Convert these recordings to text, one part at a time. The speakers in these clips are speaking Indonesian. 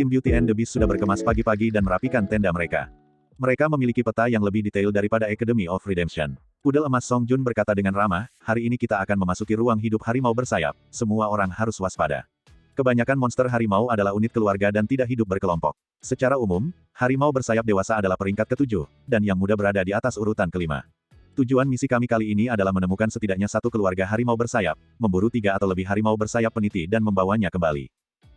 Tim Beauty and the Beast sudah berkemas pagi-pagi dan merapikan tenda mereka. Mereka memiliki peta yang lebih detail daripada Academy of Redemption. Pudel emas Song Jun berkata dengan ramah, hari ini kita akan memasuki ruang hidup harimau bersayap, semua orang harus waspada. Kebanyakan monster harimau adalah unit keluarga dan tidak hidup berkelompok. Secara umum, harimau bersayap dewasa adalah peringkat ke-7, dan yang muda berada di atas urutan ke-5. Tujuan misi kami kali ini adalah menemukan setidaknya satu keluarga harimau bersayap, memburu 3 atau lebih harimau bersayap peniti dan membawanya kembali.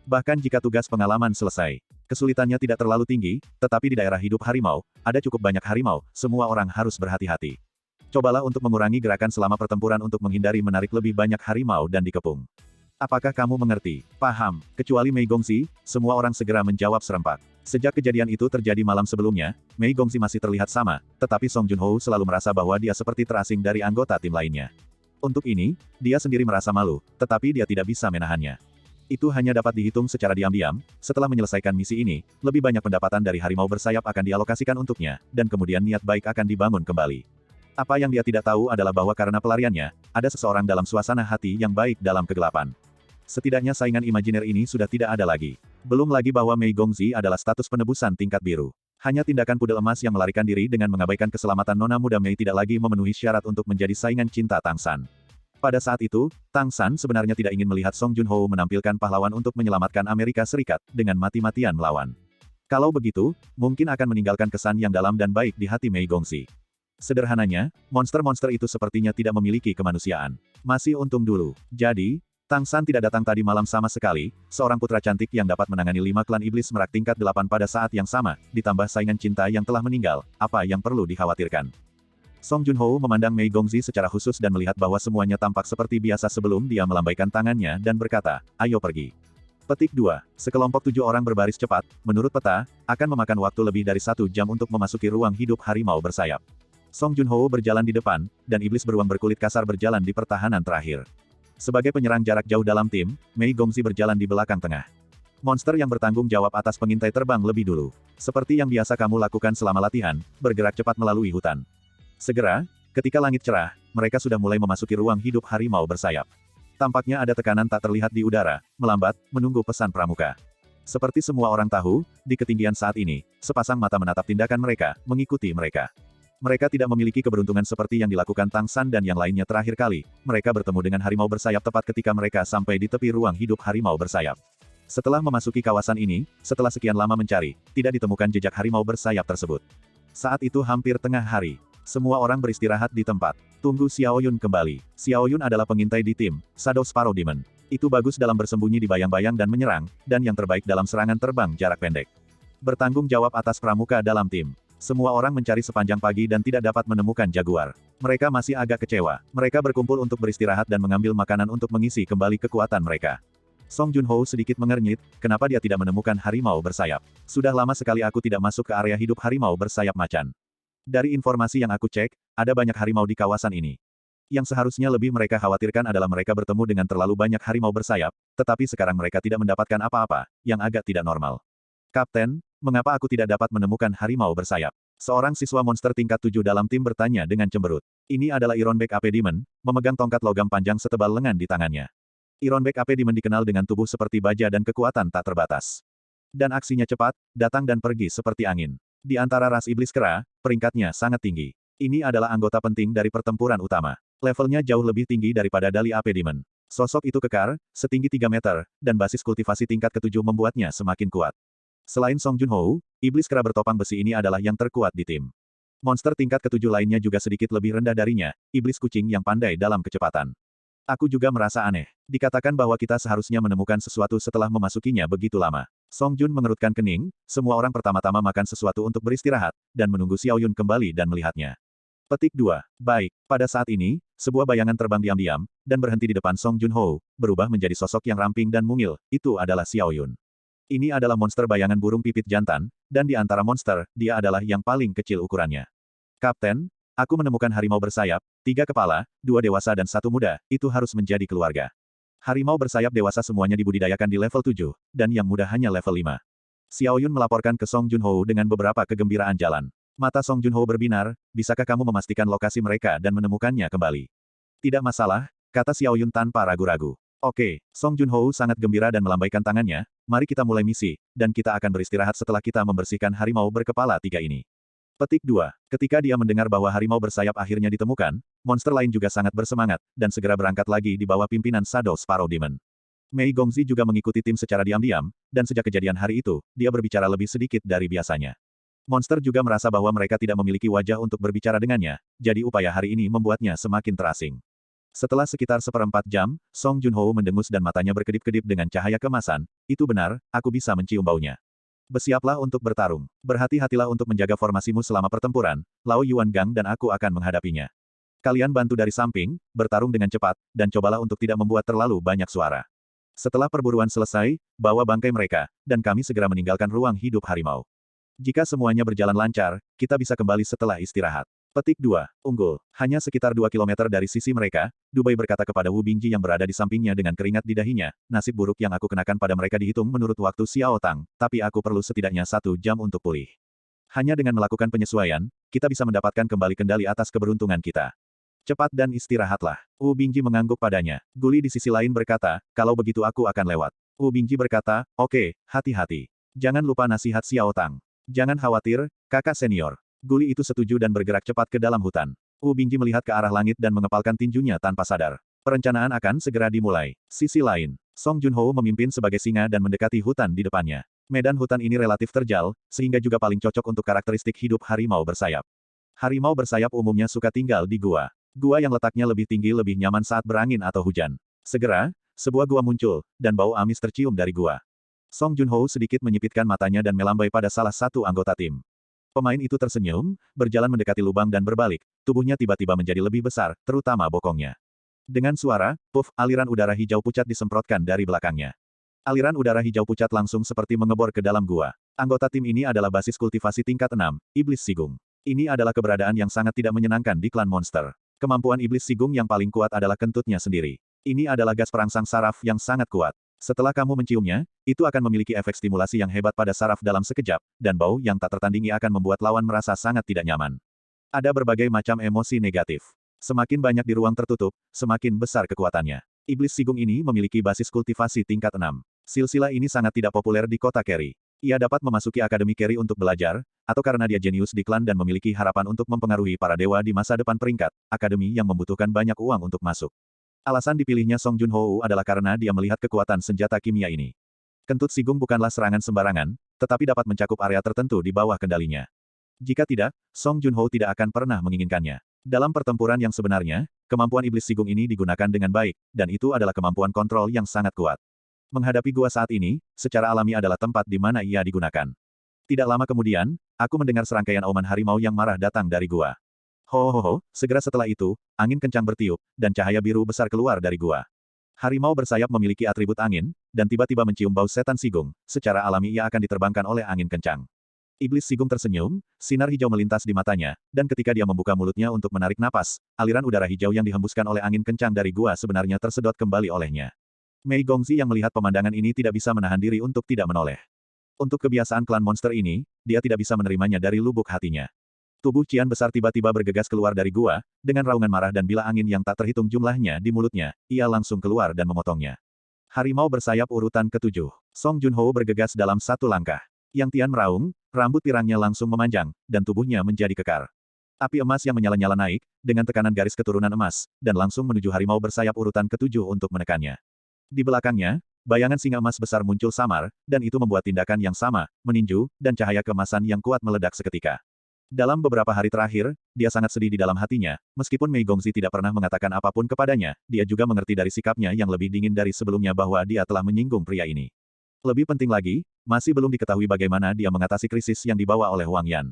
Bahkan jika tugas pengalaman selesai, kesulitannya tidak terlalu tinggi, tetapi di daerah hidup harimau, ada cukup banyak harimau, semua orang harus berhati-hati. Cobalah untuk mengurangi gerakan selama pertempuran untuk menghindari menarik lebih banyak harimau dan dikepung. Apakah kamu mengerti? Paham. Kecuali Mei Gongxi, semua orang segera menjawab serempak. Sejak kejadian itu terjadi malam sebelumnya, Mei Gongxi masih terlihat sama, tetapi Song Junho selalu merasa bahwa dia seperti terasing dari anggota tim lainnya. Untuk ini, dia sendiri merasa malu, tetapi dia tidak bisa menahannya. Itu hanya dapat dihitung secara diam-diam, setelah menyelesaikan misi ini, lebih banyak pendapatan dari harimau bersayap akan dialokasikan untuknya, dan kemudian niat baik akan dibangun kembali. Apa yang dia tidak tahu adalah bahwa karena pelariannya, ada seseorang dalam suasana hati yang baik dalam kegelapan. Setidaknya saingan imajiner ini sudah tidak ada lagi. Belum lagi bahwa Mei Gongxi adalah status penebusan tingkat biru. Hanya tindakan pudel emas yang melarikan diri dengan mengabaikan keselamatan nona muda Mei tidak lagi memenuhi syarat untuk menjadi saingan cinta Tang San. Pada saat itu, Tang San sebenarnya tidak ingin melihat Song Junho menampilkan pahlawan untuk menyelamatkan Amerika Serikat dengan mati-matian melawan. Kalau begitu, mungkin akan meninggalkan kesan yang dalam dan baik di hati Mei Gongxi. Sederhananya, monster-monster itu sepertinya tidak memiliki kemanusiaan. Masih untung dulu. Jadi, Tang San tidak datang tadi malam sama sekali, seorang putra cantik yang dapat menangani 5 klan iblis merak tingkat 8 pada saat yang sama, ditambah saingan cinta yang telah meninggal, apa yang perlu dikhawatirkan. Song Junho memandang Mei Gongxi secara khusus dan melihat bahwa semuanya tampak seperti biasa sebelum dia melambaikan tangannya dan berkata, ayo pergi. Petik 2. Sekelompok 7 orang berbaris cepat, menurut peta, akan memakan waktu lebih dari 1 jam untuk memasuki ruang hidup harimau bersayap. Song Junho berjalan di depan, dan iblis beruang berkulit kasar berjalan di pertahanan terakhir. Sebagai penyerang jarak jauh dalam tim, Mei Gongxi berjalan di belakang tengah. Monster yang bertanggung jawab atas pengintai terbang lebih dulu. Seperti yang biasa kamu lakukan selama latihan, bergerak cepat melalui hutan. Segera, ketika langit cerah, mereka sudah mulai memasuki ruang hidup harimau bersayap. Tampaknya ada tekanan tak terlihat di udara, melambat, menunggu pesan pramuka. Seperti semua orang tahu, di ketinggian saat ini, sepasang mata menatap tindakan mereka, mengikuti mereka. Mereka tidak memiliki keberuntungan seperti yang dilakukan Tang San dan yang lainnya terakhir kali, mereka bertemu dengan harimau bersayap tepat ketika mereka sampai di tepi ruang hidup harimau bersayap. Setelah memasuki kawasan ini, setelah sekian lama mencari, tidak ditemukan jejak harimau bersayap tersebut. Saat itu hampir tengah hari. Semua orang beristirahat di tempat. Tunggu Xiao Yun kembali. Xiao Yun adalah pengintai di tim Shadow Sparrow Demon. Itu bagus dalam bersembunyi di bayang-bayang dan menyerang, dan yang terbaik dalam serangan terbang jarak pendek. Bertanggung jawab atas pramuka dalam tim. Semua orang mencari sepanjang pagi dan tidak dapat menemukan jaguar. Mereka masih agak kecewa. Mereka berkumpul untuk beristirahat dan mengambil makanan untuk mengisi kembali kekuatan mereka. Song Junho sedikit mengernyit, kenapa dia tidak menemukan harimau bersayap. Sudah lama sekali aku tidak masuk ke area hidup harimau bersayap macan. Dari informasi yang aku cek, ada banyak harimau di kawasan ini. Yang seharusnya lebih mereka khawatirkan adalah mereka bertemu dengan terlalu banyak harimau bersayap, tetapi sekarang mereka tidak mendapatkan apa-apa, yang agak tidak normal. Kapten, mengapa aku tidak dapat menemukan harimau bersayap? Seorang siswa monster tingkat 7 dalam tim bertanya dengan cemberut. Ini adalah Ironback AP Demon, memegang tongkat logam panjang setebal lengan di tangannya. Ironback AP Demon dikenal dengan tubuh seperti baja dan kekuatan tak terbatas. Dan aksinya cepat, datang dan pergi seperti angin. Di antara ras iblis kera, peringkatnya sangat tinggi. Ini adalah anggota penting dari pertempuran utama. Levelnya jauh lebih tinggi daripada Dali AP Demon. Sosok itu kekar, setinggi 3 meter, dan basis kultivasi tingkat ke-7 membuatnya semakin kuat. Selain Song Junho, iblis kera bertopang besi ini adalah yang terkuat di tim. Monster tingkat ke-7 lainnya juga sedikit lebih rendah darinya, iblis kucing yang pandai dalam kecepatan. Aku juga merasa aneh. Dikatakan bahwa kita seharusnya menemukan sesuatu setelah memasukinya begitu lama. Song Jun mengerutkan kening, semua orang pertama-tama makan sesuatu untuk beristirahat, dan menunggu Xiao Yun kembali dan melihatnya. Petik 2. Baik, pada saat ini, sebuah bayangan terbang diam-diam, dan berhenti di depan Song Junho, berubah menjadi sosok yang ramping dan mungil, itu adalah Xiao Yun. Ini adalah monster bayangan burung pipit jantan, dan di antara monster, dia adalah yang paling kecil ukurannya. Kapten, aku menemukan harimau bersayap, 3 kepala, 2 dewasa dan 1 muda, itu harus menjadi keluarga. Harimau bersayap dewasa semuanya dibudidayakan di level 7, dan yang muda hanya level 5. Xiao Yun melaporkan ke Song Junho dengan beberapa kegembiraan jalan. Mata Song Junho berbinar, bisakah kamu memastikan lokasi mereka dan menemukannya kembali? Tidak masalah, kata Xiao Yun tanpa ragu-ragu. Oke, Song Junho sangat gembira dan melambaikan tangannya, mari kita mulai misi, dan kita akan beristirahat setelah kita membersihkan harimau berkepala 3 ini. Petik 2. Ketika dia mendengar bahwa harimau bersayap akhirnya ditemukan, monster lain juga sangat bersemangat, dan segera berangkat lagi di bawah pimpinan Shadow Sparrow Demon. Mei Gongzi juga mengikuti tim secara diam-diam, dan sejak kejadian hari itu, dia berbicara lebih sedikit dari biasanya. Monster juga merasa bahwa mereka tidak memiliki wajah untuk berbicara dengannya, jadi upaya hari ini membuatnya semakin terasing. Setelah sekitar seperempat jam, Song Junho mendengus dan matanya berkedip-kedip dengan cahaya kemasan. Itu benar, aku bisa mencium baunya. Bersiaplah untuk bertarung. Berhati-hatilah untuk menjaga formasimu selama pertempuran, Lao Yuan Gang dan aku akan menghadapinya. Kalian bantu dari samping, bertarung dengan cepat, dan cobalah untuk tidak membuat terlalu banyak suara. Setelah perburuan selesai, bawa bangkai mereka, dan kami segera meninggalkan ruang hidup harimau. Jika semuanya berjalan lancar, kita bisa kembali setelah istirahat. Petik 2. Unggul. Hanya sekitar 2 kilometer dari sisi mereka, Dubai berkata kepada Wu Bingji yang berada di sampingnya dengan keringat di dahinya, nasib buruk yang aku kenakan pada mereka dihitung menurut waktu Xiao Tang, tapi aku perlu setidaknya 1 jam untuk pulih. Hanya dengan melakukan penyesuaian, kita bisa mendapatkan kembali kendali atas keberuntungan kita. Cepat dan istirahatlah. Wu Bingji mengangguk padanya. Guli di sisi lain berkata, kalau begitu aku akan lewat. Wu Bingji berkata, oke, hati-hati. Jangan lupa nasihat Xiao Tang. Jangan khawatir, kakak senior. Guli itu setuju dan bergerak cepat ke dalam hutan. Wu Bingji melihat ke arah langit dan mengepalkan tinjunya tanpa sadar. Perencanaan akan segera dimulai. Sisi lain, Song Junho memimpin sebagai singa dan mendekati hutan di depannya. Medan hutan ini relatif terjal, sehingga juga paling cocok untuk karakteristik hidup harimau bersayap. Harimau bersayap umumnya suka tinggal di gua. Gua yang letaknya lebih tinggi lebih nyaman saat berangin atau hujan. Segera, sebuah gua muncul, dan bau amis tercium dari gua. Song Junho sedikit menyipitkan matanya dan melambai pada salah satu anggota tim. Pemain itu tersenyum, berjalan mendekati lubang dan berbalik, tubuhnya tiba-tiba menjadi lebih besar, terutama bokongnya. Dengan suara, puff, aliran udara hijau pucat disemprotkan dari belakangnya. Aliran udara hijau pucat langsung seperti mengebor ke dalam gua. Anggota tim ini adalah basis kultivasi tingkat 6, Iblis Sigung. Ini adalah keberadaan yang sangat tidak menyenangkan di klan monster. Kemampuan Iblis Sigung yang paling kuat adalah kentutnya sendiri. Ini adalah gas perangsang saraf yang sangat kuat. Setelah kamu menciumnya, itu akan memiliki efek stimulasi yang hebat pada saraf dalam sekejap, dan bau yang tak tertandingi akan membuat lawan merasa sangat tidak nyaman. Ada berbagai macam emosi negatif. Semakin banyak di ruang tertutup, semakin besar kekuatannya. Iblis Sigung ini memiliki basis kultivasi tingkat 6. Silsilah ini sangat tidak populer di kota Kerry. Ia dapat memasuki Akademi Kerry untuk belajar, atau karena dia jenius di klan dan memiliki harapan untuk mempengaruhi para dewa di masa depan peringkat, akademi yang membutuhkan banyak uang untuk masuk. Alasan dipilihnya Song Junho adalah karena dia melihat kekuatan senjata kimia ini. Kentut Sigung bukanlah serangan sembarangan, tetapi dapat mencakup area tertentu di bawah kendalinya. Jika tidak, Song Junho tidak akan pernah menginginkannya. Dalam pertempuran yang sebenarnya, kemampuan Iblis Sigung ini digunakan dengan baik, dan itu adalah kemampuan kontrol yang sangat kuat. Menghadapi gua saat ini, secara alami adalah tempat di mana ia digunakan. Tidak lama kemudian, aku mendengar serangkaian auman harimau yang marah datang dari gua. Ho, segera setelah itu, angin kencang bertiup, dan cahaya biru besar keluar dari gua. Harimau bersayap memiliki atribut angin, dan tiba-tiba mencium bau setan Sigung, secara alami ia akan diterbangkan oleh angin kencang. Iblis Sigung tersenyum, sinar hijau melintas di matanya, dan ketika dia membuka mulutnya untuk menarik napas, aliran udara hijau yang dihembuskan oleh angin kencang dari gua sebenarnya tersedot kembali olehnya. Mei Gongzi yang melihat pemandangan ini tidak bisa menahan diri untuk tidak menoleh. Untuk kebiasaan klan monster ini, dia tidak bisa menerimanya dari lubuk hatinya. Tubuh Cian besar tiba-tiba bergegas keluar dari gua, dengan raungan marah dan bila angin yang tak terhitung jumlahnya di mulutnya, ia langsung keluar dan memotongnya. Harimau bersayap urutan ke-7. Song Junho bergegas dalam satu langkah. Yang Tian meraung, rambut pirangnya langsung memanjang, dan tubuhnya menjadi kekar. Api emas yang menyala-nyala naik, dengan tekanan garis keturunan emas, dan langsung menuju harimau bersayap urutan ke-7 untuk menekannya. Di belakangnya, bayangan singa emas besar muncul samar, dan itu membuat tindakan yang sama, meninju, dan cahaya keemasan yang kuat meledak seketika. Dalam beberapa hari terakhir, dia sangat sedih di dalam hatinya, meskipun Mei Gongzi tidak pernah mengatakan apapun kepadanya, dia juga mengerti dari sikapnya yang lebih dingin dari sebelumnya bahwa dia telah menyinggung pria ini. Lebih penting lagi, masih belum diketahui bagaimana dia mengatasi krisis yang dibawa oleh Wang Yan.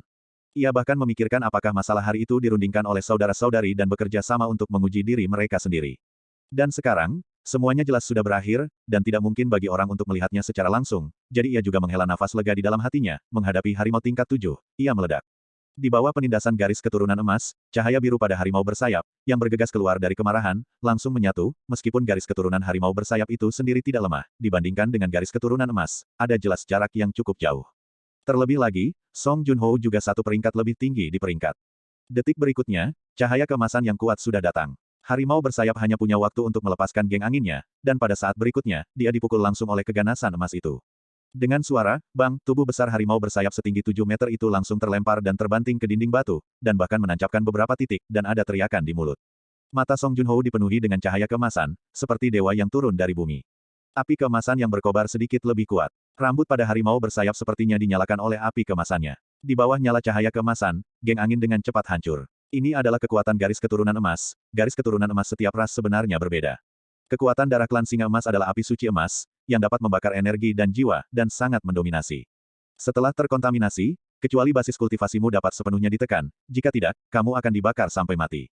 Ia bahkan memikirkan apakah masalah hari itu dirundingkan oleh saudara-saudari dan bekerja sama untuk menguji diri mereka sendiri. Dan sekarang, semuanya jelas sudah berakhir, dan tidak mungkin bagi orang untuk melihatnya secara langsung, jadi ia juga menghela nafas lega di dalam hatinya, menghadapi harimau tingkat 7, ia meledak. Di bawah penindasan garis keturunan emas, cahaya biru pada harimau bersayap, yang bergegas keluar dari kemarahan, langsung menyatu, meskipun garis keturunan harimau bersayap itu sendiri tidak lemah, dibandingkan dengan garis keturunan emas, ada jelas jarak yang cukup jauh. Terlebih lagi, Song Junho juga satu peringkat lebih tinggi di peringkat. Detik berikutnya, cahaya keemasan yang kuat sudah datang. Harimau bersayap hanya punya waktu untuk melepaskan geng anginnya, dan pada saat berikutnya, dia dipukul langsung oleh keganasan emas itu. Dengan suara, bang, tubuh besar harimau bersayap setinggi 7 meter itu langsung terlempar dan terbanting ke dinding batu, dan bahkan menancapkan beberapa titik, dan ada teriakan di mulut. Mata Song Junho dipenuhi dengan cahaya keemasan, seperti dewa yang turun dari bumi. Api keemasan yang berkobar sedikit lebih kuat. Rambut pada harimau bersayap sepertinya dinyalakan oleh api keemasannya. Di bawah nyala cahaya keemasan, geng angin dengan cepat hancur. Ini adalah kekuatan garis keturunan emas. Garis keturunan emas setiap ras sebenarnya berbeda. Kekuatan darah klan singa emas adalah api suci emas, yang dapat membakar energi dan jiwa, dan sangat mendominasi. Setelah terkontaminasi, kecuali basis kultivasimu dapat sepenuhnya ditekan, jika tidak, kamu akan dibakar sampai mati.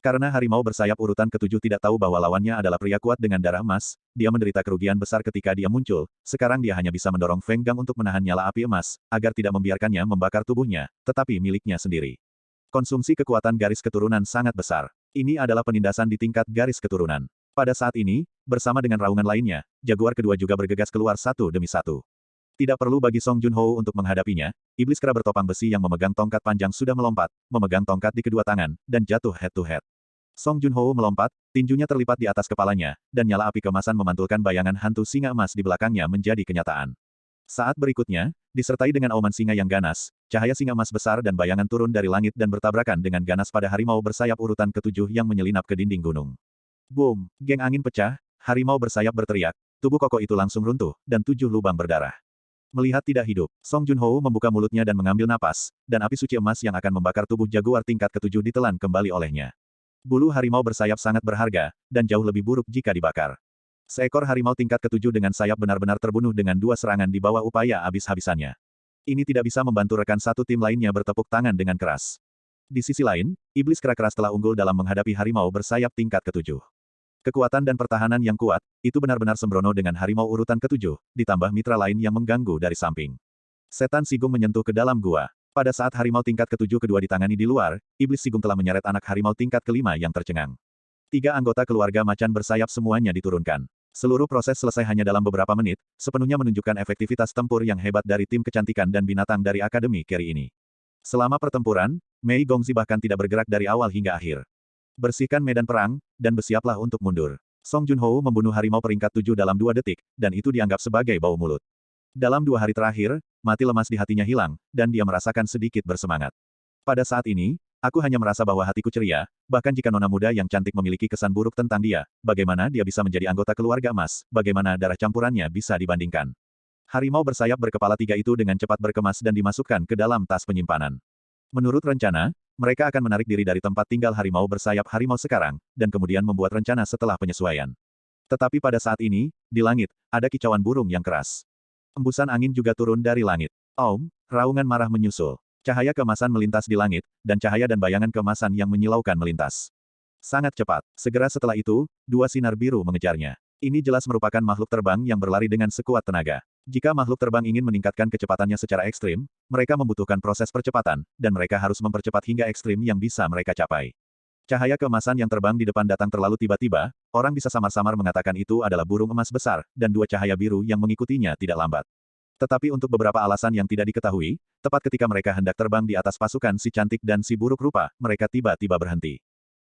Karena harimau bersayap urutan ketujuh tidak tahu bahwa lawannya adalah pria kuat dengan darah emas, dia menderita kerugian besar ketika dia muncul, sekarang dia hanya bisa mendorong Feng Gang untuk menahan nyala api emas, agar tidak membiarkannya membakar tubuhnya, tetapi miliknya sendiri. Konsumsi kekuatan garis keturunan sangat besar. Ini adalah penindasan di tingkat garis keturunan. Pada saat ini, bersama dengan raungan lainnya, jaguar kedua juga bergegas keluar satu demi satu. Tidak perlu bagi Song Junho untuk menghadapinya, iblis kera bertopang besi yang memegang tongkat panjang sudah melompat, memegang tongkat di kedua tangan, dan jatuh head to head. Song Junho melompat, tinjunya terlipat di atas kepalanya, dan nyala api kemasan memantulkan bayangan hantu singa emas di belakangnya menjadi kenyataan. Saat berikutnya, disertai dengan auman singa yang ganas, cahaya singa emas besar dan bayangan turun dari langit dan bertabrakan dengan ganas pada harimau bersayap urutan ketujuh yang menyelinap ke dinding gunung. Boom! Geng angin pecah, harimau bersayap berteriak, tubuh kokoh itu langsung runtuh, dan 7 lubang berdarah. Melihat tidak hidup, Song Junho membuka mulutnya dan mengambil napas, dan api suci emas yang akan membakar tubuh jaguar tingkat ketujuh ditelan kembali olehnya. Bulu harimau bersayap sangat berharga, dan jauh lebih buruk jika dibakar. Seekor harimau tingkat ketujuh dengan sayap benar-benar terbunuh dengan 2 serangan di bawah upaya habis-habisannya. Ini tidak bisa membantu rekan satu tim lainnya bertepuk tangan dengan keras. Di sisi lain, iblis kera keras telah unggul dalam menghadapi harimau bersayap tingkat ketujuh. Kekuatan dan pertahanan yang kuat, itu benar-benar sembrono dengan harimau urutan ketujuh, ditambah mitra lain yang mengganggu dari samping. Setan Sigung menyentuh ke dalam gua. Pada saat harimau tingkat ketujuh kedua ditangani di luar, iblis Sigung telah menyeret anak harimau tingkat kelima yang tercengang. 3 anggota keluarga macan bersayap semuanya diturunkan. Seluruh proses selesai hanya dalam beberapa menit, sepenuhnya menunjukkan efektivitas tempur yang hebat dari tim kecantikan dan binatang dari Akademi Carry ini. Selama pertempuran, Mei Gongzi bahkan tidak bergerak dari awal hingga akhir. Bersihkan medan perang, dan bersiaplah untuk mundur. Song Junho membunuh harimau peringkat 7 dalam 2 detik, dan itu dianggap sebagai bau mulut. Dalam 2 hari terakhir, mati lemas di hatinya hilang, dan dia merasakan sedikit bersemangat. Pada saat ini, aku hanya merasa bahwa hatiku ceria, bahkan jika nona muda yang cantik memiliki kesan buruk tentang dia, bagaimana dia bisa menjadi anggota keluarga emas, bagaimana darah campurannya bisa dibandingkan. Harimau bersayap berkepala 3 itu dengan cepat berkemas dan dimasukkan ke dalam tas penyimpanan. Menurut rencana, mereka akan menarik diri dari tempat tinggal harimau bersayap harimau sekarang, dan kemudian membuat rencana setelah penyesuaian. Tetapi pada saat ini, di langit, ada kicauan burung yang keras. Embusan angin juga turun dari langit. Raungan marah menyusul. Cahaya keemasan melintas di langit, dan cahaya dan bayangan keemasan yang menyilaukan melintas. Sangat cepat. Segera setelah itu, 2 sinar biru mengejarnya. Ini jelas merupakan makhluk terbang yang berlari dengan sekuat tenaga. Jika makhluk terbang ingin meningkatkan kecepatannya secara ekstrim, mereka membutuhkan proses percepatan, dan mereka harus mempercepat hingga ekstrim yang bisa mereka capai. Cahaya keemasan yang terbang di depan datang terlalu tiba-tiba, orang bisa samar-samar mengatakan itu adalah burung emas besar, dan 2 cahaya biru yang mengikutinya tidak lambat. Tetapi untuk beberapa alasan yang tidak diketahui, tepat ketika mereka hendak terbang di atas pasukan si cantik dan si buruk rupa, mereka tiba-tiba berhenti.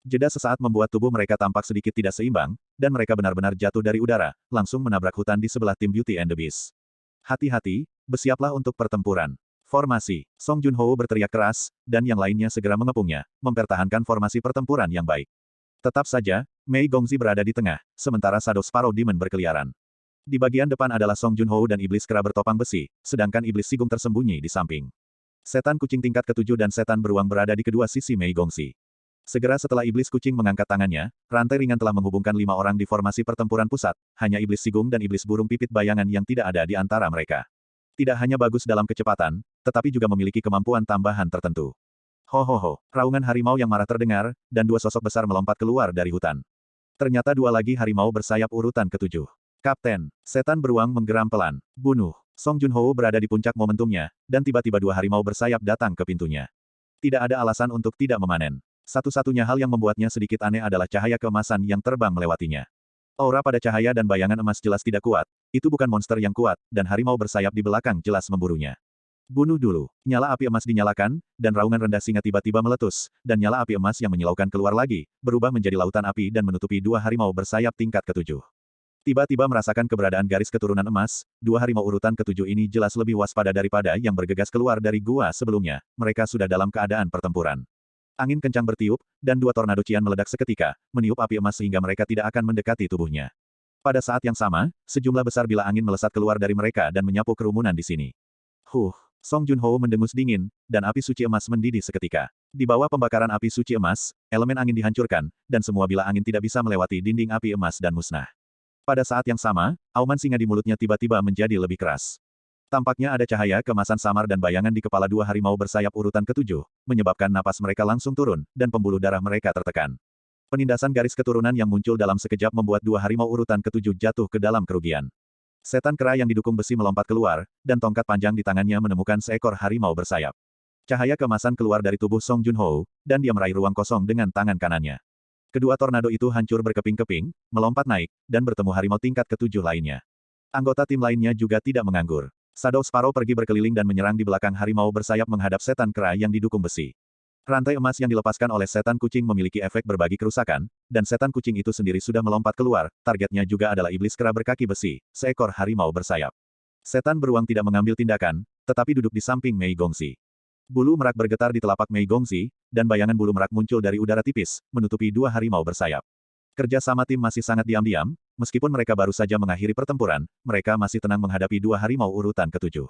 Jeda sesaat membuat tubuh mereka tampak sedikit tidak seimbang, dan mereka benar-benar jatuh dari udara, langsung menabrak hutan di sebelah tim Beauty and the Beast. Hati-hati, bersiaplah untuk pertempuran. Formasi. Song Junho berteriak keras, dan yang lainnya segera mengepungnya, mempertahankan formasi pertempuran yang baik. Tetap saja, Mei Gongzi berada di tengah, sementara Shadow Sparrow Demon berkeliaran. Di bagian depan adalah Song Junho dan iblis kera bertopang besi, sedangkan iblis Sigung tersembunyi di samping. Setan kucing tingkat ketujuh dan setan beruang berada di kedua sisi Mei Gongzi. Segera setelah iblis kucing mengangkat tangannya, rantai ringan telah menghubungkan 5 orang di formasi pertempuran pusat, hanya iblis Sigung dan iblis burung pipit bayangan yang tidak ada di antara mereka. Tidak hanya bagus dalam kecepatan, tetapi juga memiliki kemampuan tambahan tertentu. Ho, raungan harimau yang marah terdengar, dan 2 sosok besar melompat keluar dari hutan. Ternyata 2 lagi harimau bersayap urutan ke-7. Kapten, setan beruang menggeram pelan. Bunuh. Song Junho berada di puncak momentumnya, dan tiba-tiba 2 harimau bersayap datang ke pintunya. Tidak ada alasan untuk tidak memanen. Satu-satunya hal yang membuatnya sedikit aneh adalah cahaya keemasan yang terbang melewatinya. Aura pada cahaya dan bayangan emas jelas tidak kuat, itu bukan monster yang kuat, dan harimau bersayap di belakang jelas memburunya. Bunuh dulu. Nyala api emas dinyalakan, dan raungan rendah singa tiba-tiba meletus, dan nyala api emas yang menyilaukan keluar lagi, berubah menjadi lautan api dan menutupi 2 harimau bersayap tingkat ke-7. Tiba-tiba merasakan keberadaan garis keturunan emas, dua harimau urutan ketujuh ini jelas lebih waspada daripada yang bergegas keluar dari gua sebelumnya. Mereka sudah dalam keadaan pertempuran. Angin kencang bertiup, dan dua tornado cian meledak seketika, meniup api emas sehingga mereka tidak akan mendekati tubuhnya. Pada saat yang sama, sejumlah besar bila angin melesat keluar dari mereka dan menyapu kerumunan di sini. Song Junho mendengus dingin, dan api suci emas mendidih seketika. Di bawah pembakaran api suci emas, elemen angin dihancurkan, dan semua bila angin tidak bisa melewati dinding api emas dan musnah. Pada saat yang sama, auman singa di mulutnya tiba-tiba menjadi lebih keras. Tampaknya ada cahaya kemasan samar dan bayangan di kepala dua harimau bersayap urutan ketujuh, menyebabkan napas mereka langsung turun, dan pembuluh darah mereka tertekan. Penindasan garis keturunan yang muncul dalam sekejap membuat dua harimau urutan ketujuh jatuh ke dalam kerugian. Setan kera yang didukung besi melompat keluar, dan tongkat panjang di tangannya menemukan seekor harimau bersayap. Cahaya kemasan keluar dari tubuh Song Junho, dan dia meraih ruang kosong dengan tangan kanannya. Kedua tornado itu hancur berkeping-keping, melompat naik, dan bertemu harimau tingkat ketujuh lainnya. Anggota tim lainnya juga tidak menganggur. Shadow Sparrow pergi berkeliling dan menyerang di belakang harimau bersayap menghadap setan kera yang didukung besi. Rantai emas yang dilepaskan oleh setan kucing memiliki efek berbagi kerusakan, dan setan kucing itu sendiri sudah melompat keluar, targetnya juga adalah iblis kera berkaki besi, seekor harimau bersayap. Setan beruang tidak mengambil tindakan, tetapi duduk di samping Mei Gongxi. Bulu merak bergetar di telapak Mei Gongxi, dan bayangan bulu merak muncul dari udara tipis, menutupi dua harimau bersayap. Kerja sama tim masih sangat diam-diam, meskipun mereka baru saja mengakhiri pertempuran, mereka masih tenang menghadapi dua harimau urutan ketujuh.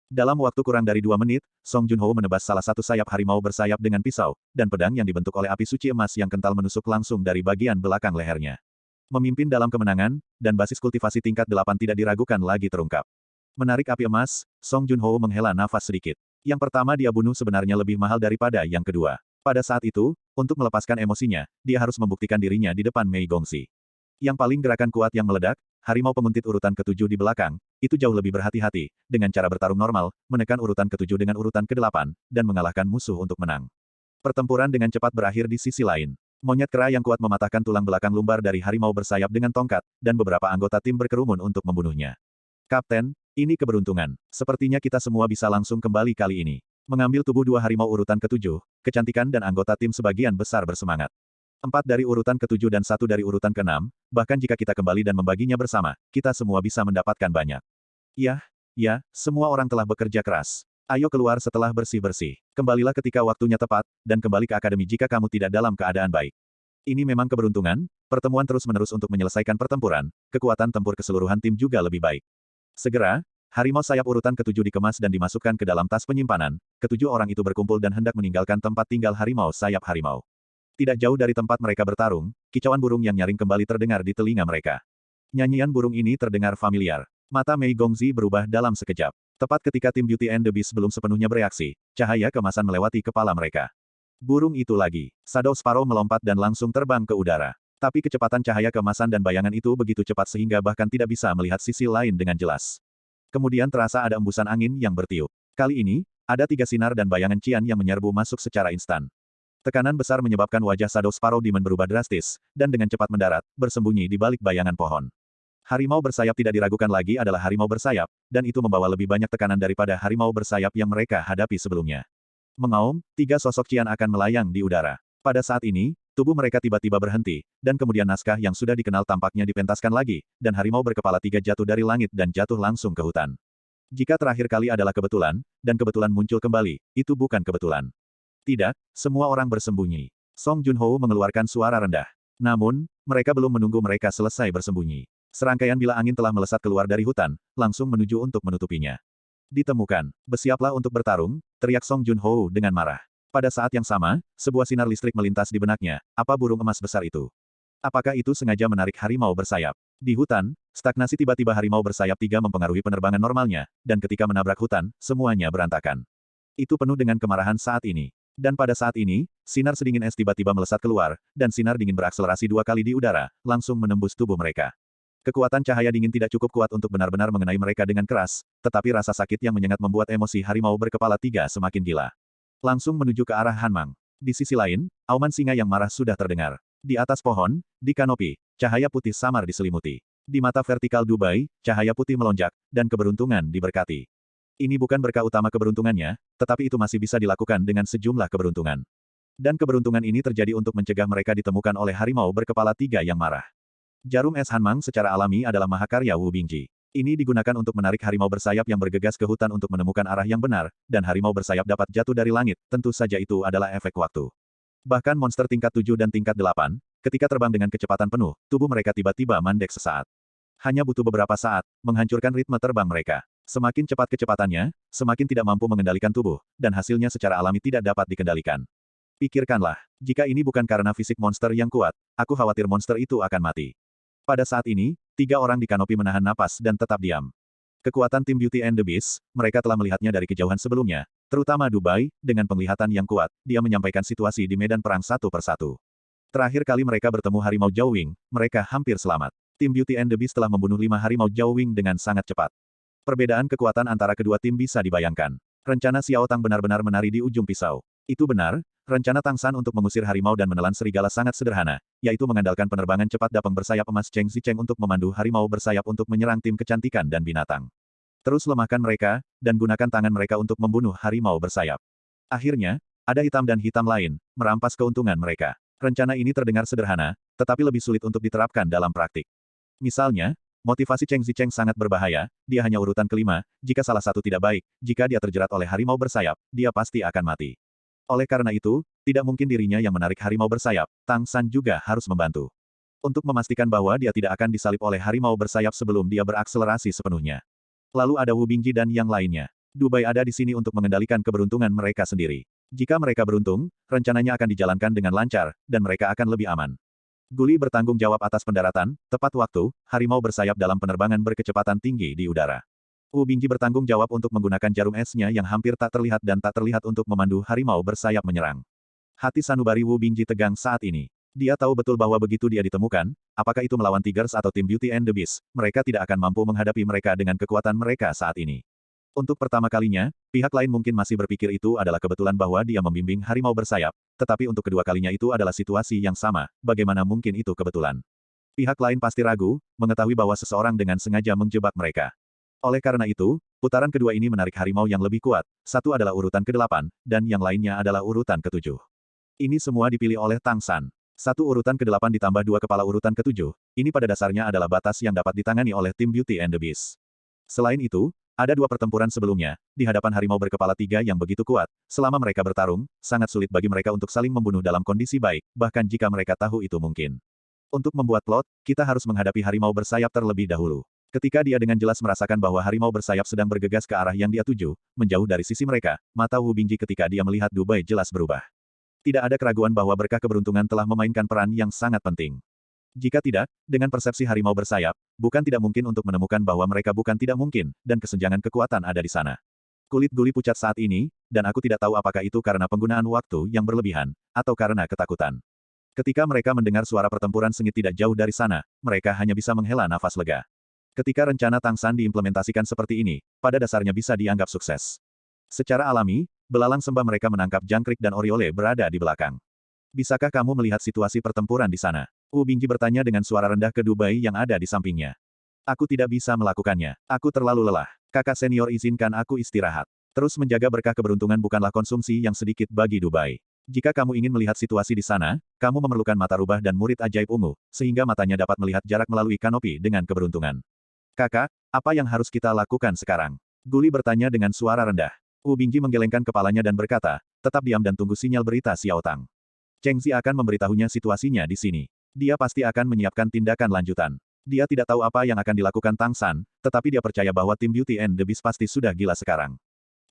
Dalam waktu kurang dari 2 menit, Song Junho menebas salah satu sayap harimau bersayap dengan pisau, dan pedang yang dibentuk oleh api suci emas yang kental menusuk langsung dari bagian belakang lehernya. Memimpin dalam kemenangan, dan basis kultivasi tingkat 8 tidak diragukan lagi terungkap. Menarik api emas, Song Junho menghela nafas sedikit. Yang pertama dia bunuh sebenarnya lebih mahal daripada yang kedua. Pada saat itu, untuk melepaskan emosinya, dia harus membuktikan dirinya di depan Mei Gongxi. Yang paling gerakan kuat yang meledak, harimau penguntit urutan ketujuh di belakang, itu jauh lebih berhati-hati, dengan cara bertarung normal, menekan urutan ketujuh dengan urutan ke-8, dan mengalahkan musuh untuk menang. Pertempuran dengan cepat berakhir di sisi lain. Monyet kera yang kuat mematahkan tulang belakang lumbar dari harimau bersayap dengan tongkat, dan beberapa anggota tim berkerumun untuk membunuhnya. Kapten, ini keberuntungan. Sepertinya kita semua bisa langsung kembali kali ini. Mengambil tubuh dua harimau urutan ketujuh, kecantikan dan anggota tim sebagian besar bersemangat. 4 dari urutan ketujuh dan 1 dari urutan ke-6, bahkan jika kita kembali dan membaginya bersama, kita semua bisa mendapatkan banyak. Ya, semua orang telah bekerja keras. Ayo keluar setelah bersih-bersih. Kembalilah ketika waktunya tepat, dan kembali ke akademi jika kamu tidak dalam keadaan baik. Ini memang keberuntungan, pertemuan terus-menerus untuk menyelesaikan pertempuran, kekuatan tempur keseluruhan tim juga lebih baik. Segera, harimau sayap urutan ketujuh dikemas dan dimasukkan ke dalam tas penyimpanan. Ketujuh orang itu berkumpul dan hendak meninggalkan tempat tinggal harimau sayap harimau. Tidak jauh dari tempat mereka bertarung, kicauan burung yang nyaring kembali terdengar di telinga mereka. Nyanyian burung ini terdengar familiar. Mata Mei Gongxi berubah dalam sekejap. Tepat ketika tim Beauty and the Beast belum sepenuhnya bereaksi, cahaya kemasan melewati kepala mereka. Burung itu lagi. Shadow Sparrow melompat dan langsung terbang ke udara. Tapi kecepatan cahaya kemasan dan bayangan itu begitu cepat sehingga bahkan tidak bisa melihat sisi lain dengan jelas. Kemudian terasa ada embusan angin yang bertiup. Kali ini, ada 3 sinar dan bayangan cian yang menyerbu masuk secara instan. Tekanan besar menyebabkan wajah Shadow Sparrow Demon berubah drastis, dan dengan cepat mendarat, bersembunyi di balik bayangan pohon. Harimau bersayap tidak diragukan lagi adalah harimau bersayap, dan itu membawa lebih banyak tekanan daripada harimau bersayap yang mereka hadapi sebelumnya. Mengaum, 3 sosok cian akan melayang di udara. Pada saat ini, tubuh mereka tiba-tiba berhenti, dan kemudian naskah yang sudah dikenal tampaknya dipentaskan lagi, dan harimau berkepala 3 jatuh dari langit dan jatuh langsung ke hutan. Jika terakhir kali adalah kebetulan, dan kebetulan muncul kembali, itu bukan kebetulan. Tidak, semua orang bersembunyi. Song Junho mengeluarkan suara rendah. Namun, mereka belum menunggu mereka selesai bersembunyi. Serangkaian bila angin telah melesat keluar dari hutan, langsung menuju untuk menutupinya. Ditemukan. Bersiaplah untuk bertarung, teriak Song Junho dengan marah. Pada saat yang sama, sebuah sinar listrik melintas di benaknya. Apa burung emas besar itu? Apakah itu sengaja menarik harimau bersayap? Di hutan, stagnasi tiba-tiba harimau bersayap 3 mempengaruhi penerbangan normalnya, dan ketika menabrak hutan, semuanya berantakan. Itu penuh dengan kemarahan saat ini. Dan pada saat ini, sinar sedingin es tiba-tiba melesat keluar, dan sinar dingin berakselerasi 2 kali di udara, langsung menembus tubuh mereka. Kekuatan cahaya dingin tidak cukup kuat untuk benar-benar mengenai mereka dengan keras, tetapi rasa sakit yang menyengat membuat emosi harimau berkepala 3 semakin gila. Langsung menuju ke arah Hanmang. Di sisi lain, auman singa yang marah sudah terdengar. Di atas pohon, di kanopi, cahaya putih samar diselimuti. Di mata vertikal Dubai, cahaya putih melonjak, dan keberuntungan diberkati. Ini bukan berkah utama keberuntungannya, tetapi itu masih bisa dilakukan dengan sejumlah keberuntungan. Dan keberuntungan ini terjadi untuk mencegah mereka ditemukan oleh harimau berkepala 3 yang marah. Jarum es Hanmang secara alami adalah mahakarya Wu Bingji. Ini digunakan untuk menarik harimau bersayap yang bergegas ke hutan untuk menemukan arah yang benar, dan harimau bersayap dapat jatuh dari langit, tentu saja itu adalah efek waktu. Bahkan monster tingkat 7 dan tingkat 8, ketika terbang dengan kecepatan penuh, tubuh mereka tiba-tiba mandek sesaat. Hanya butuh beberapa saat, menghancurkan ritme terbang mereka. Semakin cepat kecepatannya, semakin tidak mampu mengendalikan tubuh, dan hasilnya secara alami tidak dapat dikendalikan. Pikirkanlah, jika ini bukan karena fisik monster yang kuat, aku khawatir monster itu akan mati. Pada saat ini, 3 orang di kanopi menahan napas dan tetap diam. Kekuatan tim Beauty and the Beast, mereka telah melihatnya dari kejauhan sebelumnya, terutama Dubai, dengan penglihatan yang kuat, dia menyampaikan situasi di medan perang satu persatu. Terakhir kali mereka bertemu harimau Zhao Wing, mereka hampir selamat. Tim Beauty and the Beast telah membunuh 5 harimau Zhao Wing dengan sangat cepat. Perbedaan kekuatan antara kedua tim bisa dibayangkan. Rencana Xiao Tang benar-benar menari di ujung pisau. Itu benar, rencana Tang San untuk mengusir harimau dan menelan serigala sangat sederhana, yaitu mengandalkan penerbangan cepat dapeng bersayap emas Cheng Zicheng untuk memandu harimau bersayap untuk menyerang tim kecantikan dan binatang. Terus lemahkan mereka, dan gunakan tangan mereka untuk membunuh harimau bersayap. Akhirnya, ada hitam dan hitam lain, merampas keuntungan mereka. Rencana ini terdengar sederhana, tetapi lebih sulit untuk diterapkan dalam praktik. Misalnya, motivasi Cheng Zicheng sangat berbahaya, dia hanya urutan kelima, jika salah satu tidak baik, jika dia terjerat oleh harimau bersayap, dia pasti akan mati. Oleh karena itu, tidak mungkin dirinya yang menarik harimau bersayap, Tang San juga harus membantu. Untuk memastikan bahwa dia tidak akan disalip oleh harimau bersayap sebelum dia berakselerasi sepenuhnya. Lalu ada Wu Bingji dan yang lainnya. Dubai ada di sini untuk mengendalikan keberuntungan mereka sendiri. Jika mereka beruntung, rencananya akan dijalankan dengan lancar, dan mereka akan lebih aman. Guli bertanggung jawab atas pendaratan, tepat waktu, harimau bersayap dalam penerbangan berkecepatan tinggi di udara. Wu Bingji bertanggung jawab untuk menggunakan jarum esnya yang hampir tak terlihat dan tak terlihat untuk memandu harimau bersayap menyerang. Hati sanubari Wu Bingji tegang saat ini. Dia tahu betul bahwa begitu dia ditemukan, apakah itu melawan Tigers atau tim Beauty and the Beast, mereka tidak akan mampu menghadapi mereka dengan kekuatan mereka saat ini. Untuk pertama kalinya, pihak lain mungkin masih berpikir itu adalah kebetulan bahwa dia membimbing harimau bersayap, tetapi untuk kedua kalinya itu adalah situasi yang sama, bagaimana mungkin itu kebetulan? Pihak lain pasti ragu, mengetahui bahwa seseorang dengan sengaja menjebak mereka. Oleh karena itu, putaran kedua ini menarik harimau yang lebih kuat, satu adalah urutan ke-8, dan yang lainnya adalah urutan ke-7. Ini semua dipilih oleh Tang San. Satu urutan ke-8 ditambah 2 kepala urutan ke-7, ini pada dasarnya adalah batas yang dapat ditangani oleh tim Beauty and the Beast. Selain itu, ada 2 pertempuran sebelumnya, di hadapan harimau berkepala 3 yang begitu kuat, selama mereka bertarung, sangat sulit bagi mereka untuk saling membunuh dalam kondisi baik, bahkan jika mereka tahu itu mungkin. Untuk membuat plot, kita harus menghadapi harimau bersayap terlebih dahulu. Ketika dia dengan jelas merasakan bahwa harimau bersayap sedang bergegas ke arah yang dia tuju, menjauh dari sisi mereka, mata Wu Bingji ketika dia melihat Dubai jelas berubah. Tidak ada keraguan bahwa berkah keberuntungan telah memainkan peran yang sangat penting. Jika tidak, dengan persepsi harimau bersayap, bukan tidak mungkin untuk menemukan bahwa mereka bukan tidak mungkin, dan kesenjangan kekuatan ada di sana. Kulit Guli pucat saat ini, dan aku tidak tahu apakah itu karena penggunaan waktu yang berlebihan, atau karena ketakutan. Ketika mereka mendengar suara pertempuran sengit tidak jauh dari sana, mereka hanya bisa menghela nafas lega. Ketika rencana Tang San diimplementasikan seperti ini, pada dasarnya bisa dianggap sukses. Secara alami, belalang sembah mereka menangkap jangkrik dan Oriole berada di belakang. Bisakah kamu melihat situasi pertempuran di sana? Wu Bingji bertanya dengan suara rendah ke Dubai yang ada di sampingnya. Aku tidak bisa melakukannya. Aku terlalu lelah. Kakak senior izinkan aku istirahat. Terus menjaga berkah keberuntungan bukanlah konsumsi yang sedikit bagi Dubai. Jika kamu ingin melihat situasi di sana, kamu memerlukan mata rubah dan murid ajaib ungu, sehingga matanya dapat melihat jarak melalui kanopi dengan keberuntungan. Kakak, apa yang harus kita lakukan sekarang? Guli bertanya dengan suara rendah. Wu Bingji menggelengkan kepalanya dan berkata, tetap diam dan tunggu sinyal berita Xiao Tang. Cheng Zi akan memberitahunya situasinya di sini. Dia pasti akan menyiapkan tindakan lanjutan. Dia tidak tahu apa yang akan dilakukan Tang San, tetapi dia percaya bahwa tim Beauty and the Beast pasti sudah gila sekarang.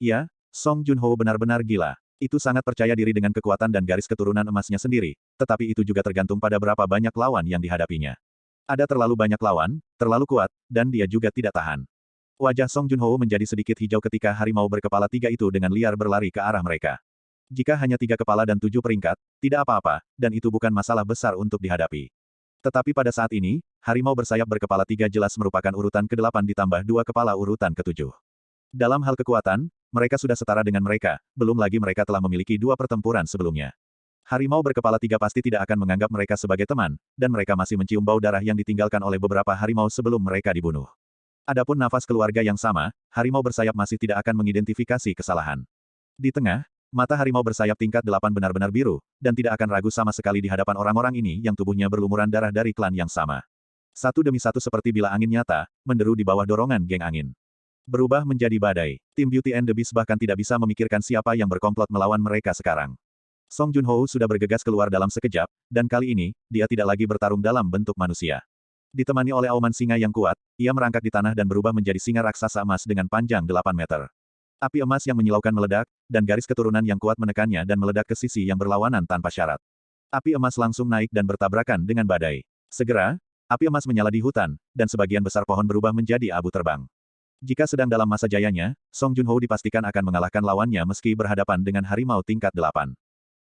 Ya, Song Junho benar-benar gila. Itu sangat percaya diri dengan kekuatan dan garis keturunan emasnya sendiri, tetapi itu juga tergantung pada berapa banyak lawan yang dihadapinya. Ada terlalu banyak lawan, terlalu kuat, dan dia juga tidak tahan. Wajah Song Junho menjadi sedikit hijau ketika harimau berkepala 3 itu dengan liar berlari ke arah mereka. Jika hanya 3 kepala dan 7 peringkat, tidak apa-apa, dan itu bukan masalah besar untuk dihadapi. Tetapi pada saat ini, harimau bersayap berkepala 3 jelas merupakan urutan ke-8 ditambah 2 kepala urutan ke-7. Dalam hal kekuatan, mereka sudah setara dengan mereka, belum lagi mereka telah memiliki 2 pertempuran sebelumnya. Harimau berkepala 3 pasti tidak akan menganggap mereka sebagai teman, dan mereka masih mencium bau darah yang ditinggalkan oleh beberapa harimau sebelum mereka dibunuh. Adapun nafas keluarga yang sama, harimau bersayap masih tidak akan mengidentifikasi kesalahan. Di tengah, mata harimau bersayap tingkat 8 benar-benar biru, dan tidak akan ragu sama sekali di hadapan orang-orang ini yang tubuhnya berlumuran darah dari klan yang sama. Satu demi satu seperti bila angin nyata, menderu di bawah dorongan geng angin. Berubah menjadi badai. Tim Beauty and the Beast bahkan tidak bisa memikirkan siapa yang berkomplot melawan mereka sekarang. Song Junho sudah bergegas keluar dalam sekejap, dan kali ini, dia tidak lagi bertarung dalam bentuk manusia. Ditemani oleh auman singa yang kuat, ia merangkak di tanah dan berubah menjadi singa raksasa emas dengan panjang 8 meter. Api emas yang menyilaukan meledak, dan garis keturunan yang kuat menekannya dan meledak ke sisi yang berlawanan tanpa syarat. Api emas langsung naik dan bertabrakan dengan badai. Segera, api emas menyala di hutan, dan sebagian besar pohon berubah menjadi abu terbang. Jika sedang dalam masa jayanya, Song Junho dipastikan akan mengalahkan lawannya meski berhadapan dengan harimau tingkat 8.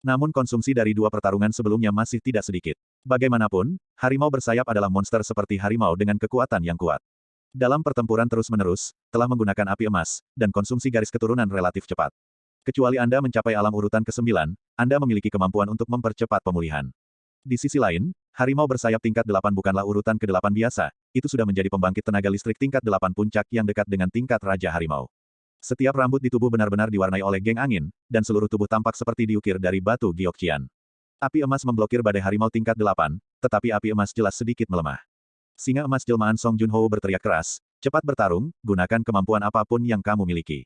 Namun konsumsi dari dua pertarungan sebelumnya masih tidak sedikit. Bagaimanapun, harimau bersayap adalah monster seperti harimau dengan kekuatan yang kuat. Dalam pertempuran terus-menerus, telah menggunakan api emas, dan konsumsi garis keturunan relatif cepat. Kecuali Anda mencapai alam urutan ke-9, Anda memiliki kemampuan untuk mempercepat pemulihan. Di sisi lain, harimau bersayap tingkat 8 bukanlah urutan ke-8 biasa, itu sudah menjadi pembangkit tenaga listrik tingkat 8 puncak yang dekat dengan tingkat Raja Harimau. Setiap rambut di tubuh benar-benar diwarnai oleh geng angin, dan seluruh tubuh tampak seperti diukir dari batu Gyokcian. Api emas memblokir badai harimau tingkat 8, tetapi api emas jelas sedikit melemah. Singa emas jelmaan Song Junho berteriak keras, cepat bertarung, gunakan kemampuan apapun yang kamu miliki.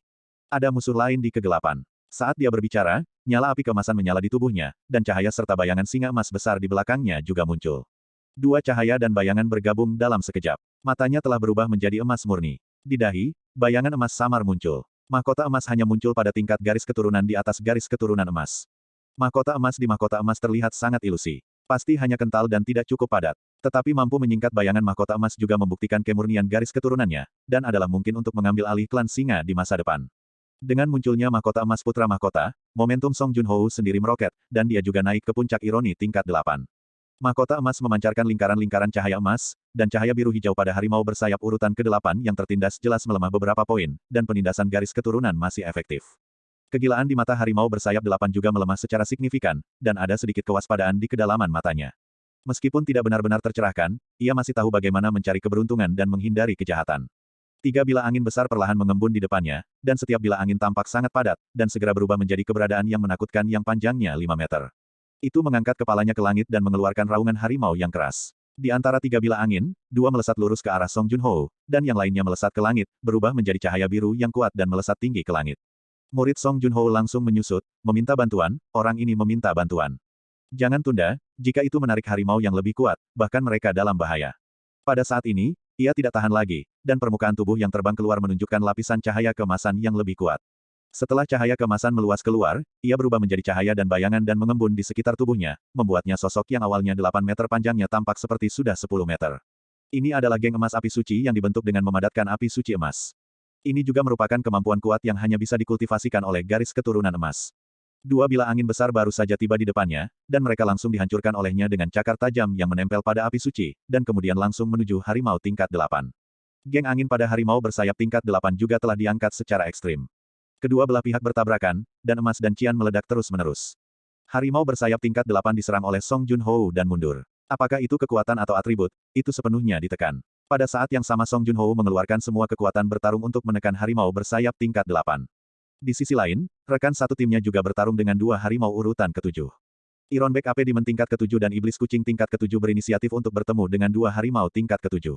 Ada musuh lain di kegelapan. Saat dia berbicara, nyala api keemasan menyala di tubuhnya, dan cahaya serta bayangan singa emas besar di belakangnya juga muncul. Dua cahaya dan bayangan bergabung dalam sekejap. Matanya telah berubah menjadi emas murni. Di dahi, bayangan emas samar muncul. Mahkota emas hanya muncul pada tingkat garis keturunan di atas garis keturunan emas. Mahkota emas di mahkota emas terlihat sangat ilusi. Pasti hanya kental dan tidak cukup padat. Tetapi mampu menyingkat bayangan mahkota emas juga membuktikan kemurnian garis keturunannya, dan adalah mungkin untuk mengambil alih klan singa di masa depan. Dengan munculnya mahkota emas putra mahkota, momentum Song Junho sendiri meroket, dan dia juga naik ke puncak ironi tingkat 8. Mahkota emas memancarkan lingkaran-lingkaran cahaya emas, dan cahaya biru hijau pada harimau bersayap urutan ke-8 yang tertindas jelas melemah beberapa poin, dan penindasan garis keturunan masih efektif. Kegilaan di mata harimau bersayap 8 juga melemah secara signifikan, dan ada sedikit kewaspadaan di kedalaman matanya. Meskipun tidak benar-benar tercerahkan, ia masih tahu bagaimana mencari keberuntungan dan menghindari kejahatan. Tiga bilah angin besar perlahan mengembun di depannya, dan setiap bilah angin tampak sangat padat, dan segera berubah menjadi keberadaan yang menakutkan yang panjangnya 5 meter. Itu mengangkat kepalanya ke langit dan mengeluarkan raungan harimau yang keras. Di antara tiga bilah angin, dua melesat lurus ke arah Song Junho, dan yang lainnya melesat ke langit, berubah menjadi cahaya biru yang kuat dan melesat tinggi ke langit. Murid Song Junho langsung menyusut, meminta bantuan, orang ini meminta bantuan. Jangan tunda, jika itu menarik harimau yang lebih kuat, bahkan mereka dalam bahaya. Pada saat ini, ia tidak tahan lagi, dan permukaan tubuh yang terbang keluar menunjukkan lapisan cahaya keemasan yang lebih kuat. Setelah cahaya keemasan meluas keluar, ia berubah menjadi cahaya dan bayangan dan mengembun di sekitar tubuhnya, membuatnya sosok yang awalnya 8 meter panjangnya tampak seperti sudah 10 meter. Ini adalah geng emas api suci yang dibentuk dengan memadatkan api suci emas. Ini juga merupakan kemampuan kuat yang hanya bisa dikultivasikan oleh garis keturunan emas. Dua bilah angin besar baru saja tiba di depannya, dan mereka langsung dihancurkan olehnya dengan cakar tajam yang menempel pada api suci, dan kemudian langsung menuju harimau tingkat 8. Geng angin pada harimau bersayap tingkat 8 juga telah diangkat secara ekstrim. Kedua belah pihak bertabrakan, dan emas dan cian meledak terus-menerus. Harimau bersayap tingkat 8 diserang oleh Song Junho dan mundur. Apakah itu kekuatan atau atribut, itu sepenuhnya ditekan. Pada saat yang sama Song Junho mengeluarkan semua kekuatan bertarung untuk menekan harimau bersayap tingkat 8. Di sisi lain, rekan satu timnya juga bertarung dengan dua harimau urutan ke-7. Ironback AP Demon tingkat ke-7 dan Iblis Kucing tingkat ke-7 berinisiatif untuk bertemu dengan dua harimau tingkat ke-7.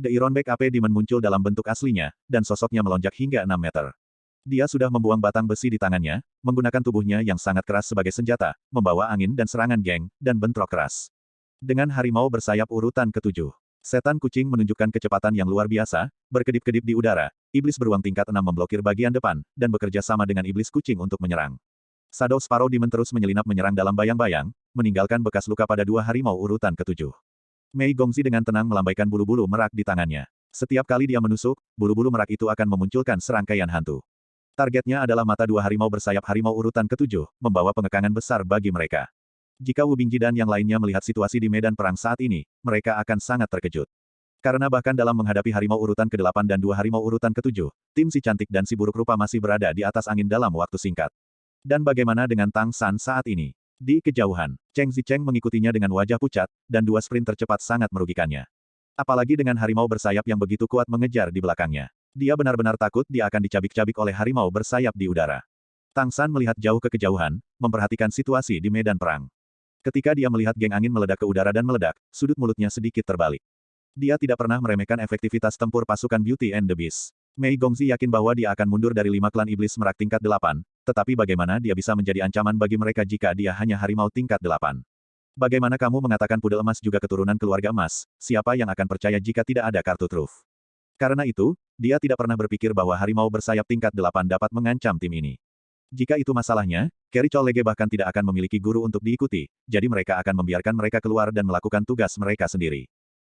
The Ironback AP Demon muncul dalam bentuk aslinya, dan sosoknya melonjak hingga 6 meter. Dia sudah membuang batang besi di tangannya, menggunakan tubuhnya yang sangat keras sebagai senjata, membawa angin dan serangan geng, dan bentrok keras. Dengan harimau bersayap urutan ke-7. Setan kucing menunjukkan kecepatan yang luar biasa, berkedip-kedip di udara, iblis beruang tingkat 6 memblokir bagian depan, dan bekerja sama dengan iblis kucing untuk menyerang. Shadow Sparrow Demon terus menyelinap menyerang dalam bayang-bayang, meninggalkan bekas luka pada dua harimau urutan ke-7. Mei Gongzi dengan tenang melambaikan bulu-bulu merak di tangannya. Setiap kali dia menusuk, bulu-bulu merak itu akan memunculkan serangkaian hantu. Targetnya adalah mata dua harimau bersayap harimau urutan ke-7, membawa pengekangan besar bagi mereka. Jika Wu Bingji dan yang lainnya melihat situasi di medan perang saat ini, mereka akan sangat terkejut. Karena bahkan dalam menghadapi harimau urutan ke-8 dan dua harimau urutan ke-7, tim si cantik dan si buruk rupa masih berada di atas angin dalam waktu singkat. Dan bagaimana dengan Tang San saat ini? Di kejauhan, Cheng Zicheng mengikutinya dengan wajah pucat, dan dua sprint tercepat sangat merugikannya. Apalagi dengan harimau bersayap yang begitu kuat mengejar di belakangnya. Dia benar-benar takut dia akan dicabik-cabik oleh harimau bersayap di udara. Tang San melihat jauh ke kejauhan, memperhatikan situasi di medan perang. Ketika dia melihat geng angin meledak ke udara dan meledak, sudut mulutnya sedikit terbalik. Dia tidak pernah meremehkan efektivitas tempur pasukan Beauty and the Beast. Mei Gongzi yakin bahwa dia akan mundur dari 5 klan iblis merak tingkat 8, tetapi bagaimana dia bisa menjadi ancaman bagi mereka jika dia hanya harimau tingkat 8? Bagaimana kamu mengatakan pudel emas juga keturunan keluarga emas, siapa yang akan percaya jika tidak ada kartu truf? Karena itu, dia tidak pernah berpikir bahwa harimau bersayap tingkat 8 dapat mengancam tim ini. Jika itu masalahnya, Carry Cholege bahkan tidak akan memiliki guru untuk diikuti, jadi mereka akan membiarkan mereka keluar dan melakukan tugas mereka sendiri.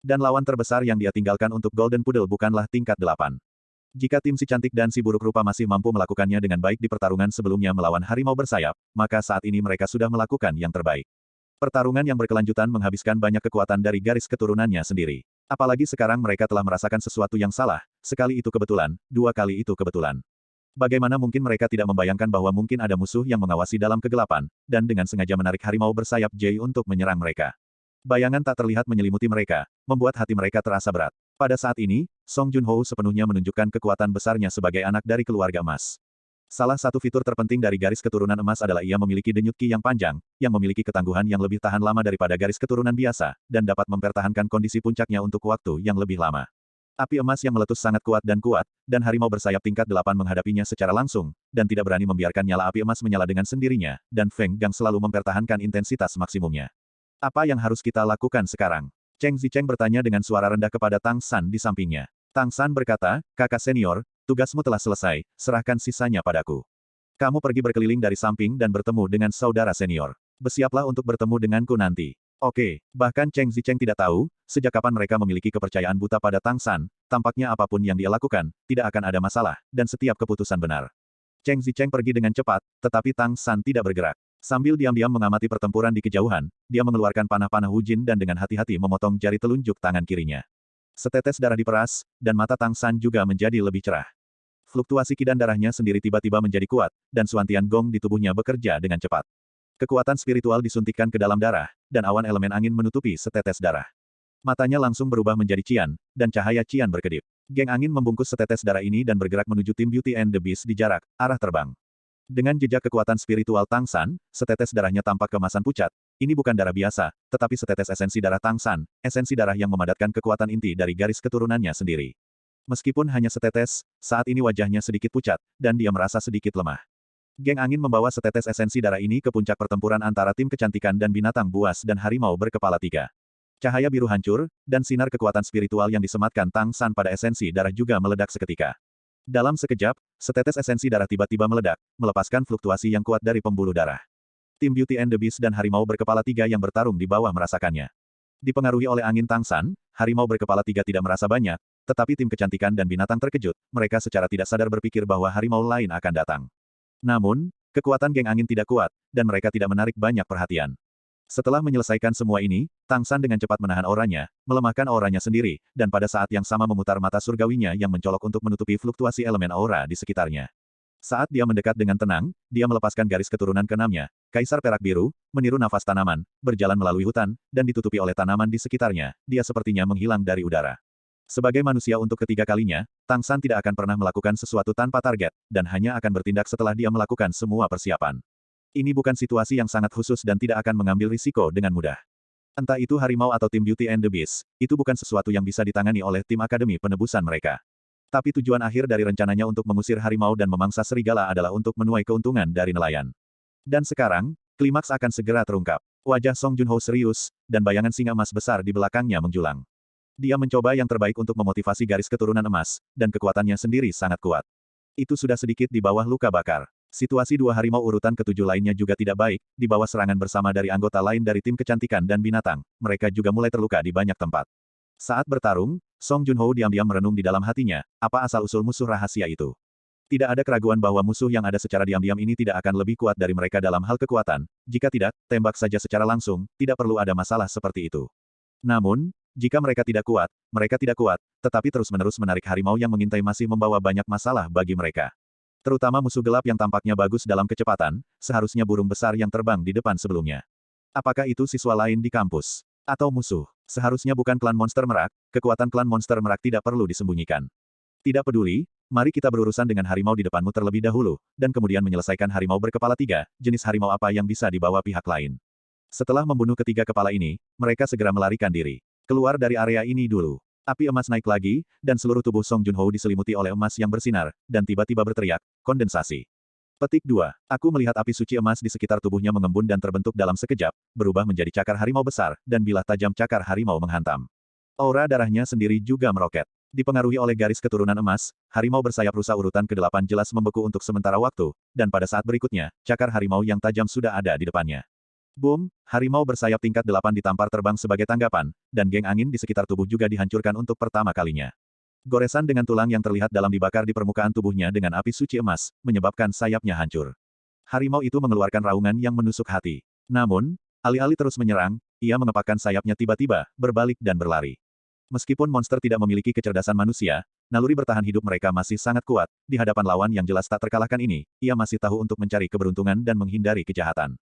Dan lawan terbesar yang dia tinggalkan untuk Golden Poodle bukanlah tingkat 8. Jika tim si cantik dan si buruk rupa masih mampu melakukannya dengan baik di pertarungan sebelumnya melawan harimau bersayap, maka saat ini mereka sudah melakukan yang terbaik. Pertarungan yang berkelanjutan menghabiskan banyak kekuatan dari garis keturunannya sendiri. Apalagi sekarang mereka telah merasakan sesuatu yang salah, sekali itu kebetulan, 2 kali itu kebetulan. Bagaimana mungkin mereka tidak membayangkan bahwa mungkin ada musuh yang mengawasi dalam kegelapan, dan dengan sengaja menarik harimau bersayap Jay untuk menyerang mereka. Bayangan tak terlihat menyelimuti mereka, membuat hati mereka terasa berat. Pada saat ini, Song Junho sepenuhnya menunjukkan kekuatan besarnya sebagai anak dari keluarga emas. Salah satu fitur terpenting dari garis keturunan emas adalah ia memiliki denyut qi yang panjang, yang memiliki ketangguhan yang lebih tahan lama daripada garis keturunan biasa, dan dapat mempertahankan kondisi puncaknya untuk waktu yang lebih lama. Api emas yang meletus sangat kuat, dan harimau bersayap tingkat 8 menghadapinya secara langsung, dan tidak berani membiarkan nyala api emas menyala dengan sendirinya, dan Feng Gang selalu mempertahankan intensitas maksimumnya. Apa yang harus kita lakukan sekarang? Cheng Zicheng bertanya dengan suara rendah kepada Tang San di sampingnya. Tang San berkata, kakak senior, tugasmu telah selesai, serahkan sisanya padaku. Kamu pergi berkeliling dari samping dan bertemu dengan saudara senior. Bersiaplah untuk bertemu denganku nanti. Oke, bahkan Cheng Zicheng tidak tahu, sejak kapan mereka memiliki kepercayaan buta pada Tang San, tampaknya apapun yang dia lakukan, tidak akan ada masalah, dan setiap keputusan benar. Cheng Zicheng pergi dengan cepat, tetapi Tang San tidak bergerak. Sambil diam-diam mengamati pertempuran di kejauhan, dia mengeluarkan panah-panah Wujin dan dengan hati-hati memotong jari telunjuk tangan kirinya. Setetes darah diperas, dan mata Tang San juga menjadi lebih cerah. Fluktuasi qi dan darahnya sendiri tiba-tiba menjadi kuat, dan Suantian Gong di tubuhnya bekerja dengan cepat. Kekuatan spiritual disuntikkan ke dalam darah, dan awan elemen angin menutupi setetes darah. Matanya langsung berubah menjadi cian, dan cahaya cian berkedip. Geng angin membungkus setetes darah ini dan bergerak menuju tim Beauty and the Beast di jarak, arah terbang. Dengan jejak kekuatan spiritual Tang San, setetes darahnya tampak kemasan pucat. Ini bukan darah biasa, tetapi setetes esensi darah Tang San, esensi darah yang memadatkan kekuatan inti dari garis keturunannya sendiri. Meskipun hanya setetes, saat ini wajahnya sedikit pucat, dan dia merasa sedikit lemah. Geng angin membawa setetes esensi darah ini ke puncak pertempuran antara tim kecantikan dan binatang buas dan harimau berkepala 3. Cahaya biru hancur, dan sinar kekuatan spiritual yang disematkan Tang San pada esensi darah juga meledak seketika. Dalam sekejap, setetes esensi darah tiba-tiba meledak, melepaskan fluktuasi yang kuat dari pembuluh darah. Tim Beauty and the Beast dan harimau berkepala 3 yang bertarung di bawah merasakannya. Dipengaruhi oleh angin Tang San, harimau berkepala 3 tidak merasa banyak, tetapi tim kecantikan dan binatang terkejut, mereka secara tidak sadar berpikir bahwa harimau lain akan datang. Namun, kekuatan geng angin tidak kuat, dan mereka tidak menarik banyak perhatian. Setelah menyelesaikan semua ini, Tang San dengan cepat menahan auranya, melemahkan auranya sendiri, dan pada saat yang sama memutar mata surgawinya yang mencolok untuk menutupi fluktuasi elemen aura di sekitarnya. Saat dia mendekat dengan tenang, dia melepaskan garis keturunan ke-6-nya, Kaisar Perak Biru, meniru nafas tanaman, berjalan melalui hutan, dan ditutupi oleh tanaman di sekitarnya, dia sepertinya menghilang dari udara. Sebagai manusia untuk ketiga kalinya, Tang San tidak akan pernah melakukan sesuatu tanpa target, dan hanya akan bertindak setelah dia melakukan semua persiapan. Ini bukan situasi yang sangat khusus dan tidak akan mengambil risiko dengan mudah. Entah itu harimau atau tim Beauty and the Beast, itu bukan sesuatu yang bisa ditangani oleh tim Akademi Penebusan mereka. Tapi tujuan akhir dari rencananya untuk mengusir harimau dan memangsa serigala adalah untuk menuai keuntungan dari nelayan. Dan sekarang, klimaks akan segera terungkap. Wajah Song Junho serius, dan bayangan singa emas besar di belakangnya menjulang. Dia mencoba yang terbaik untuk memotivasi garis keturunan emas, dan kekuatannya sendiri sangat kuat. Itu sudah sedikit di bawah luka bakar. Situasi 2 harimau urutan ke-7 lainnya juga tidak baik, di bawah serangan bersama dari anggota lain dari tim kecantikan dan binatang, mereka juga mulai terluka di banyak tempat. Saat bertarung, Song Junho diam-diam merenung di dalam hatinya, apa asal-usul musuh rahasia itu? Tidak ada keraguan bahwa musuh yang ada secara diam-diam ini tidak akan lebih kuat dari mereka dalam hal kekuatan, jika tidak, tembak saja secara langsung, tidak perlu ada masalah seperti itu. Namun, jika mereka tidak kuat, tetapi terus-menerus menarik harimau yang mengintai masih membawa banyak masalah bagi mereka. Terutama musuh gelap yang tampaknya bagus dalam kecepatan, seharusnya burung besar yang terbang di depan sebelumnya. Apakah itu siswa lain di kampus? Atau musuh? Seharusnya bukan klan monster merak, kekuatan klan monster merak tidak perlu disembunyikan. Tidak peduli, mari kita berurusan dengan harimau di depanmu terlebih dahulu, dan kemudian menyelesaikan harimau berkepala 3, jenis harimau apa yang bisa dibawa pihak lain. Setelah membunuh ketiga kepala ini, mereka segera melarikan diri. Keluar dari area ini dulu. Api emas naik lagi, dan seluruh tubuh Song Junho diselimuti oleh emas yang bersinar, dan tiba-tiba berteriak, kondensasi. Petik 2. Aku melihat api suci emas di sekitar tubuhnya mengembun dan terbentuk dalam sekejap, berubah menjadi cakar harimau besar, dan bilah tajam cakar harimau menghantam. Aura darahnya sendiri juga meroket. Dipengaruhi oleh garis keturunan emas, harimau bersayap rusa urutan ke-8 jelas membeku untuk sementara waktu, dan pada saat berikutnya, cakar harimau yang tajam sudah ada di depannya. Boom, harimau bersayap tingkat 8 ditampar terbang sebagai tanggapan, dan geng angin di sekitar tubuh juga dihancurkan untuk pertama kalinya. Goresan dengan tulang yang terlihat dalam dibakar di permukaan tubuhnya dengan api suci emas, menyebabkan sayapnya hancur. Harimau itu mengeluarkan raungan yang menusuk hati. Namun, alih-alih terus menyerang, ia mengepakkan sayapnya tiba-tiba, berbalik dan berlari. Meskipun monster tidak memiliki kecerdasan manusia, naluri bertahan hidup mereka masih sangat kuat, di hadapan lawan yang jelas tak terkalahkan ini, ia masih tahu untuk mencari keberuntungan dan menghindari kejahatan.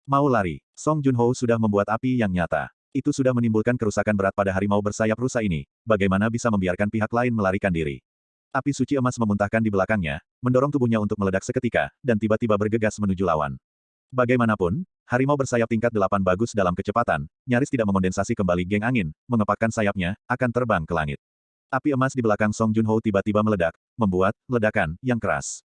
Mau lari, Song Junho sudah membuat api yang nyata. Itu sudah menimbulkan kerusakan berat pada harimau bersayap rusa ini, bagaimana bisa membiarkan pihak lain melarikan diri. Api suci emas memuntahkan di belakangnya, mendorong tubuhnya untuk meledak seketika, dan tiba-tiba bergegas menuju lawan. Bagaimanapun, harimau bersayap tingkat 8 bagus dalam kecepatan, nyaris tidak mengondensasi kembali geng angin, mengepakkan sayapnya, akan terbang ke langit. Api emas di belakang Song Junho tiba-tiba meledak, membuat ledakan yang keras.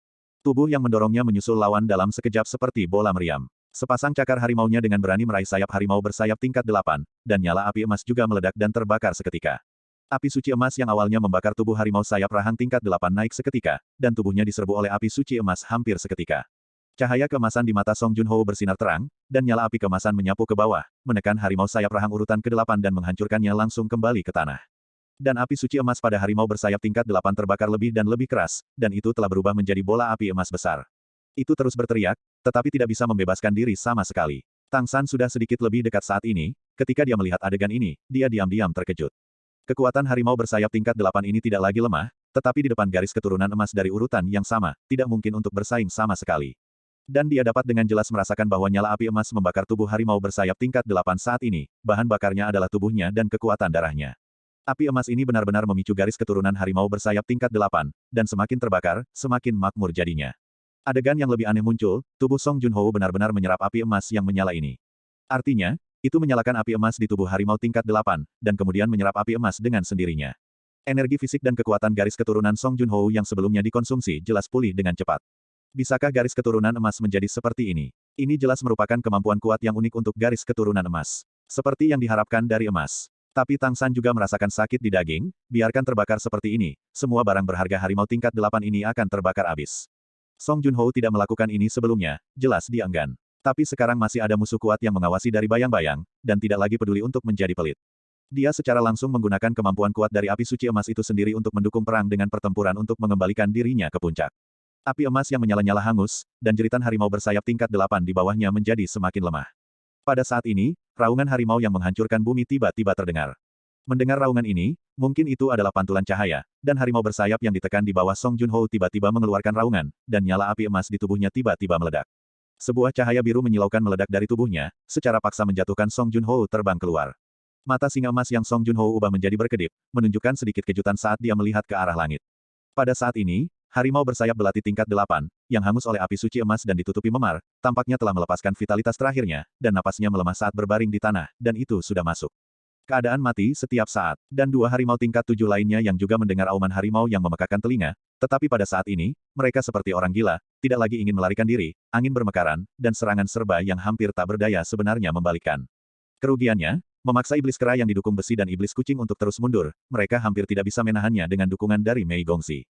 Tubuh yang mendorongnya menyusul lawan dalam sekejap seperti bola meriam. Sepasang cakar harimaunya dengan berani meraih sayap harimau bersayap tingkat 8, dan nyala api emas juga meledak dan terbakar seketika. Api suci emas yang awalnya membakar tubuh harimau sayap rahang tingkat 8 naik seketika, dan tubuhnya diserbu oleh api suci emas hampir seketika. Cahaya keemasan di mata Song Junho bersinar terang, dan nyala api keemasan menyapu ke bawah, menekan harimau sayap rahang urutan ke-8 dan menghancurkannya langsung kembali ke tanah. Dan api suci emas pada harimau bersayap tingkat 8 terbakar lebih dan lebih keras, dan itu telah berubah menjadi bola api emas besar. Itu terus berteriak, tetapi tidak bisa membebaskan diri sama sekali. Tang San sudah sedikit lebih dekat saat ini, ketika dia melihat adegan ini, dia diam-diam terkejut. Kekuatan harimau bersayap tingkat 8 ini tidak lagi lemah, tetapi di depan garis keturunan emas dari urutan yang sama, tidak mungkin untuk bersaing sama sekali. Dan dia dapat dengan jelas merasakan bahwa nyala api emas membakar tubuh harimau bersayap tingkat 8 saat ini, bahan bakarnya adalah tubuhnya dan kekuatan darahnya. Api emas ini benar-benar memicu garis keturunan harimau bersayap tingkat 8, dan semakin terbakar, semakin makmur jadinya. Adegan yang lebih aneh muncul, tubuh Song Junho benar-benar menyerap api emas yang menyala ini. Artinya, itu menyalakan api emas di tubuh harimau tingkat 8, dan kemudian menyerap api emas dengan sendirinya. Energi fisik dan kekuatan garis keturunan Song Junho yang sebelumnya dikonsumsi jelas pulih dengan cepat. Bisakah garis keturunan emas menjadi seperti ini? Ini jelas merupakan kemampuan kuat yang unik untuk garis keturunan emas. Seperti yang diharapkan dari emas. Tapi Tang San juga merasakan sakit di daging, biarkan terbakar seperti ini, semua barang berharga harimau tingkat 8 ini akan terbakar habis. Song Junho tidak melakukan ini sebelumnya, jelas dia enggan. Tapi sekarang masih ada musuh kuat yang mengawasi dari bayang-bayang, dan tidak lagi peduli untuk menjadi pelit. Dia secara langsung menggunakan kemampuan kuat dari api suci emas itu sendiri untuk mendukung perang dengan pertempuran untuk mengembalikan dirinya ke puncak. Api emas yang menyala-nyala hangus, dan jeritan harimau bersayap tingkat 8 di bawahnya menjadi semakin lemah. Pada saat ini, raungan harimau yang menghancurkan bumi tiba-tiba terdengar. Mendengar raungan ini, mungkin itu adalah pantulan cahaya, dan harimau bersayap yang ditekan di bawah Song Junho tiba-tiba mengeluarkan raungan, dan nyala api emas di tubuhnya tiba-tiba meledak. Sebuah cahaya biru menyilaukan meledak dari tubuhnya, secara paksa menjatuhkan Song Junho terbang keluar. Mata singa emas yang Song Junho ubah menjadi berkedip, menunjukkan sedikit kejutan saat dia melihat ke arah langit. Pada saat ini, harimau bersayap belati tingkat 8, yang hangus oleh api suci emas dan ditutupi memar, tampaknya telah melepaskan vitalitas terakhirnya, dan napasnya melemah saat berbaring di tanah, dan itu sudah masuk. Keadaan mati setiap saat, dan dua harimau tingkat 7 lainnya yang juga mendengar auman harimau yang memekakkan telinga, tetapi pada saat ini, mereka seperti orang gila, tidak lagi ingin melarikan diri, angin bermekaran, dan serangan serba yang hampir tak berdaya sebenarnya membalikkan. Kerugiannya, memaksa iblis kera yang didukung besi dan iblis kucing untuk terus mundur, mereka hampir tidak bisa menahannya dengan dukungan dari Mei Gongxi.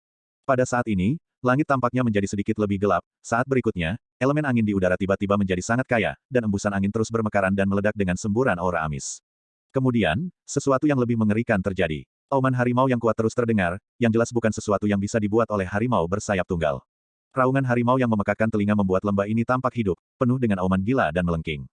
Pada saat ini, langit tampaknya menjadi sedikit lebih gelap, saat berikutnya, elemen angin di udara tiba-tiba menjadi sangat kaya, dan embusan angin terus bermekaran dan meledak dengan semburan aura amis. Kemudian, sesuatu yang lebih mengerikan terjadi. Auman harimau yang kuat terus terdengar, yang jelas bukan sesuatu yang bisa dibuat oleh harimau bersayap tunggal. Raungan harimau yang memekakkan telinga membuat lembah ini tampak hidup, penuh dengan auman gila dan melengking.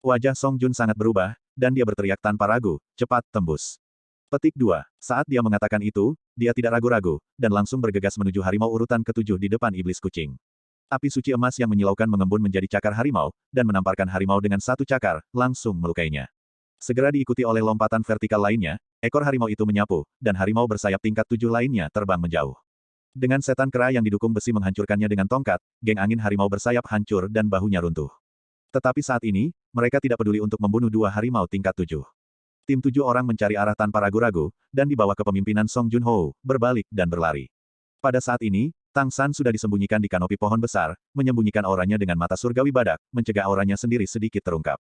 Wajah Song Jun sangat berubah, dan dia berteriak tanpa ragu, cepat, tembus. Petik 2. Saat dia mengatakan itu, dia tidak ragu-ragu, dan langsung bergegas menuju harimau urutan ke-7 di depan iblis kucing. Api suci emas yang menyilaukan mengembun menjadi cakar harimau, dan menamparkan harimau dengan satu cakar, langsung melukainya. Segera diikuti oleh lompatan vertikal lainnya, ekor harimau itu menyapu, dan harimau bersayap tingkat 7 lainnya terbang menjauh. Dengan setan kera yang didukung besi menghancurkannya dengan tongkat, geng angin harimau bersayap hancur dan bahunya runtuh. Tetapi saat ini, mereka tidak peduli untuk membunuh dua harimau tingkat 7. Tim 7 orang mencari arah tanpa ragu-ragu, dan di bawah kepemimpinan Song Junho, berbalik dan berlari. Pada saat ini, Tang San sudah disembunyikan di kanopi pohon besar, menyembunyikan auranya dengan mata surgawi badak, mencegah auranya sendiri sedikit terungkap.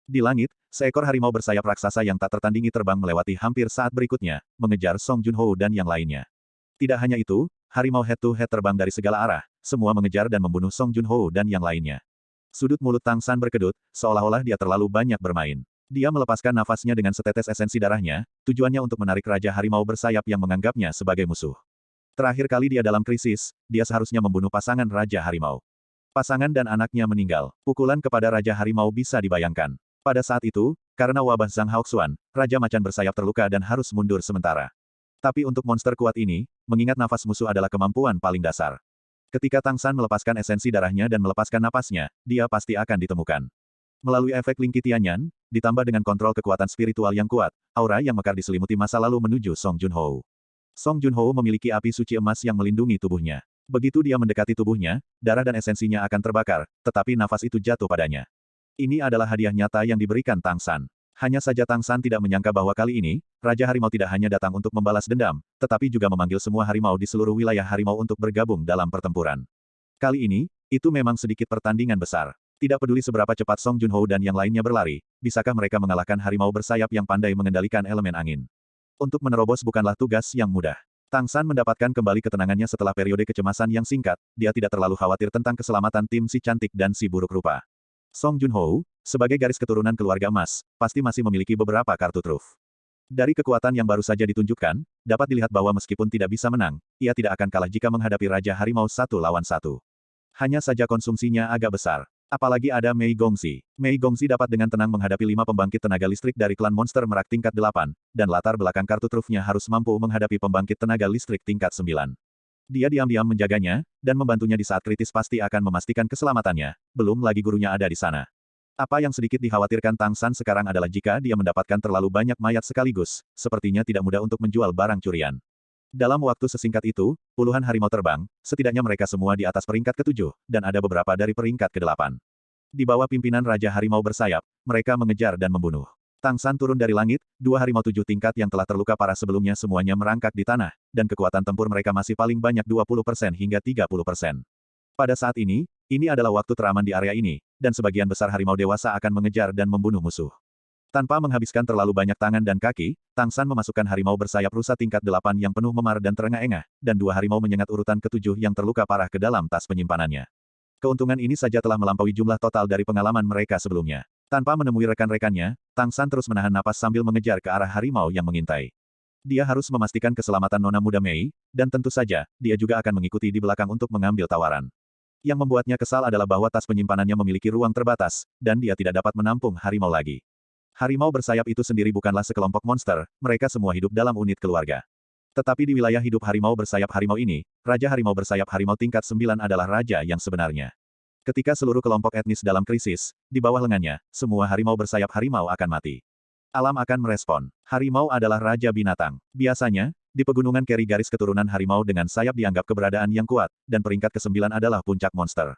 Di langit, seekor harimau bersayap raksasa yang tak tertandingi terbang melewati hampir saat berikutnya, mengejar Song Junho dan yang lainnya. Tidak hanya itu, harimau head-to-head terbang dari segala arah, semua mengejar dan membunuh Song Junho dan yang lainnya. Sudut mulut Tang San berkedut, seolah-olah dia terlalu banyak bermain. Dia melepaskan nafasnya dengan setetes esensi darahnya, tujuannya untuk menarik Raja Harimau bersayap yang menganggapnya sebagai musuh. Terakhir kali dia dalam krisis, dia seharusnya membunuh pasangan Raja Harimau. Pasangan dan anaknya meninggal. Pukulan kepada Raja Harimau bisa dibayangkan. Pada saat itu, karena wabah Zhang Haoxuan, Raja Macan bersayap terluka dan harus mundur sementara. Tapi untuk monster kuat ini, mengingat nafas musuh adalah kemampuan paling dasar. Ketika Tang San melepaskan esensi darahnya dan melepaskan napasnya, dia pasti akan ditemukan. Melalui efek Lingki Tianyan, ditambah dengan kontrol kekuatan spiritual yang kuat, aura yang mekar diselimuti masa lalu menuju Song Junho. Song Junho memiliki api suci emas yang melindungi tubuhnya. Begitu dia mendekati tubuhnya, darah dan esensinya akan terbakar, tetapi nafas itu jatuh padanya. Ini adalah hadiah nyata yang diberikan Tang San. Hanya saja Tang San tidak menyangka bahwa kali ini, Raja Harimau tidak hanya datang untuk membalas dendam, tetapi juga memanggil semua harimau di seluruh wilayah harimau untuk bergabung dalam pertempuran. Kali ini, itu memang sedikit pertandingan besar. Tidak peduli seberapa cepat Song Junho dan yang lainnya berlari, bisakah mereka mengalahkan harimau bersayap yang pandai mengendalikan elemen angin? Untuk menerobos bukanlah tugas yang mudah. Tang San mendapatkan kembali ketenangannya setelah periode kecemasan yang singkat, dia tidak terlalu khawatir tentang keselamatan tim si cantik dan si buruk rupa. Song Junho, sebagai garis keturunan keluarga emas, pasti masih memiliki beberapa kartu truf. Dari kekuatan yang baru saja ditunjukkan, dapat dilihat bahwa meskipun tidak bisa menang, ia tidak akan kalah jika menghadapi Raja Harimau 1 lawan 1. Hanya saja konsumsinya agak besar. Apalagi ada Mei Gongxi. Mei Gongxi dapat dengan tenang menghadapi 5 pembangkit tenaga listrik dari klan monster merak tingkat 8, dan latar belakang kartu trufnya harus mampu menghadapi pembangkit tenaga listrik tingkat 9. Dia diam-diam menjaganya, dan membantunya di saat kritis pasti akan memastikan keselamatannya, belum lagi gurunya ada di sana. Apa yang sedikit dikhawatirkan Tang San sekarang adalah jika dia mendapatkan terlalu banyak mayat sekaligus, sepertinya tidak mudah untuk menjual barang curian. Dalam waktu sesingkat itu, puluhan harimau terbang, setidaknya mereka semua di atas peringkat ke-7, dan ada beberapa dari peringkat ke-8. Di bawah pimpinan Raja Harimau bersayap, mereka mengejar dan membunuh. Tang San turun dari langit, 2 harimau 7 tingkat yang telah terluka parah sebelumnya semuanya merangkak di tanah, dan kekuatan tempur mereka masih paling banyak 20% hingga 30%. Pada saat ini adalah waktu teraman di area ini, dan sebagian besar harimau dewasa akan mengejar dan membunuh musuh. Tanpa menghabiskan terlalu banyak tangan dan kaki, Tang San memasukkan harimau bersayap rusa tingkat 8 yang penuh memar dan terengah-engah, dan 2 harimau menyengat urutan ke-7 yang terluka parah ke dalam tas penyimpanannya. Keuntungan ini saja telah melampaui jumlah total dari pengalaman mereka sebelumnya. Tanpa menemui rekan-rekannya, Tang San terus menahan napas sambil mengejar ke arah harimau yang mengintai. Dia harus memastikan keselamatan Nona Muda Mei, dan tentu saja, dia juga akan mengikuti di belakang untuk mengambil tawaran. Yang membuatnya kesal adalah bahwa tas penyimpanannya memiliki ruang terbatas, dan dia tidak dapat menampung harimau lagi. Harimau bersayap itu sendiri bukanlah sekelompok monster, mereka semua hidup dalam unit keluarga. Tetapi di wilayah hidup harimau bersayap harimau ini, Raja Harimau bersayap harimau tingkat 9 adalah raja yang sebenarnya. Ketika seluruh kelompok etnis dalam krisis, di bawah lengannya, semua harimau bersayap harimau akan mati. Alam akan merespon. Harimau adalah raja binatang. Biasanya, di pegunungan Keri garis keturunan harimau dengan sayap dianggap keberadaan yang kuat, dan peringkat ke-9 adalah puncak monster.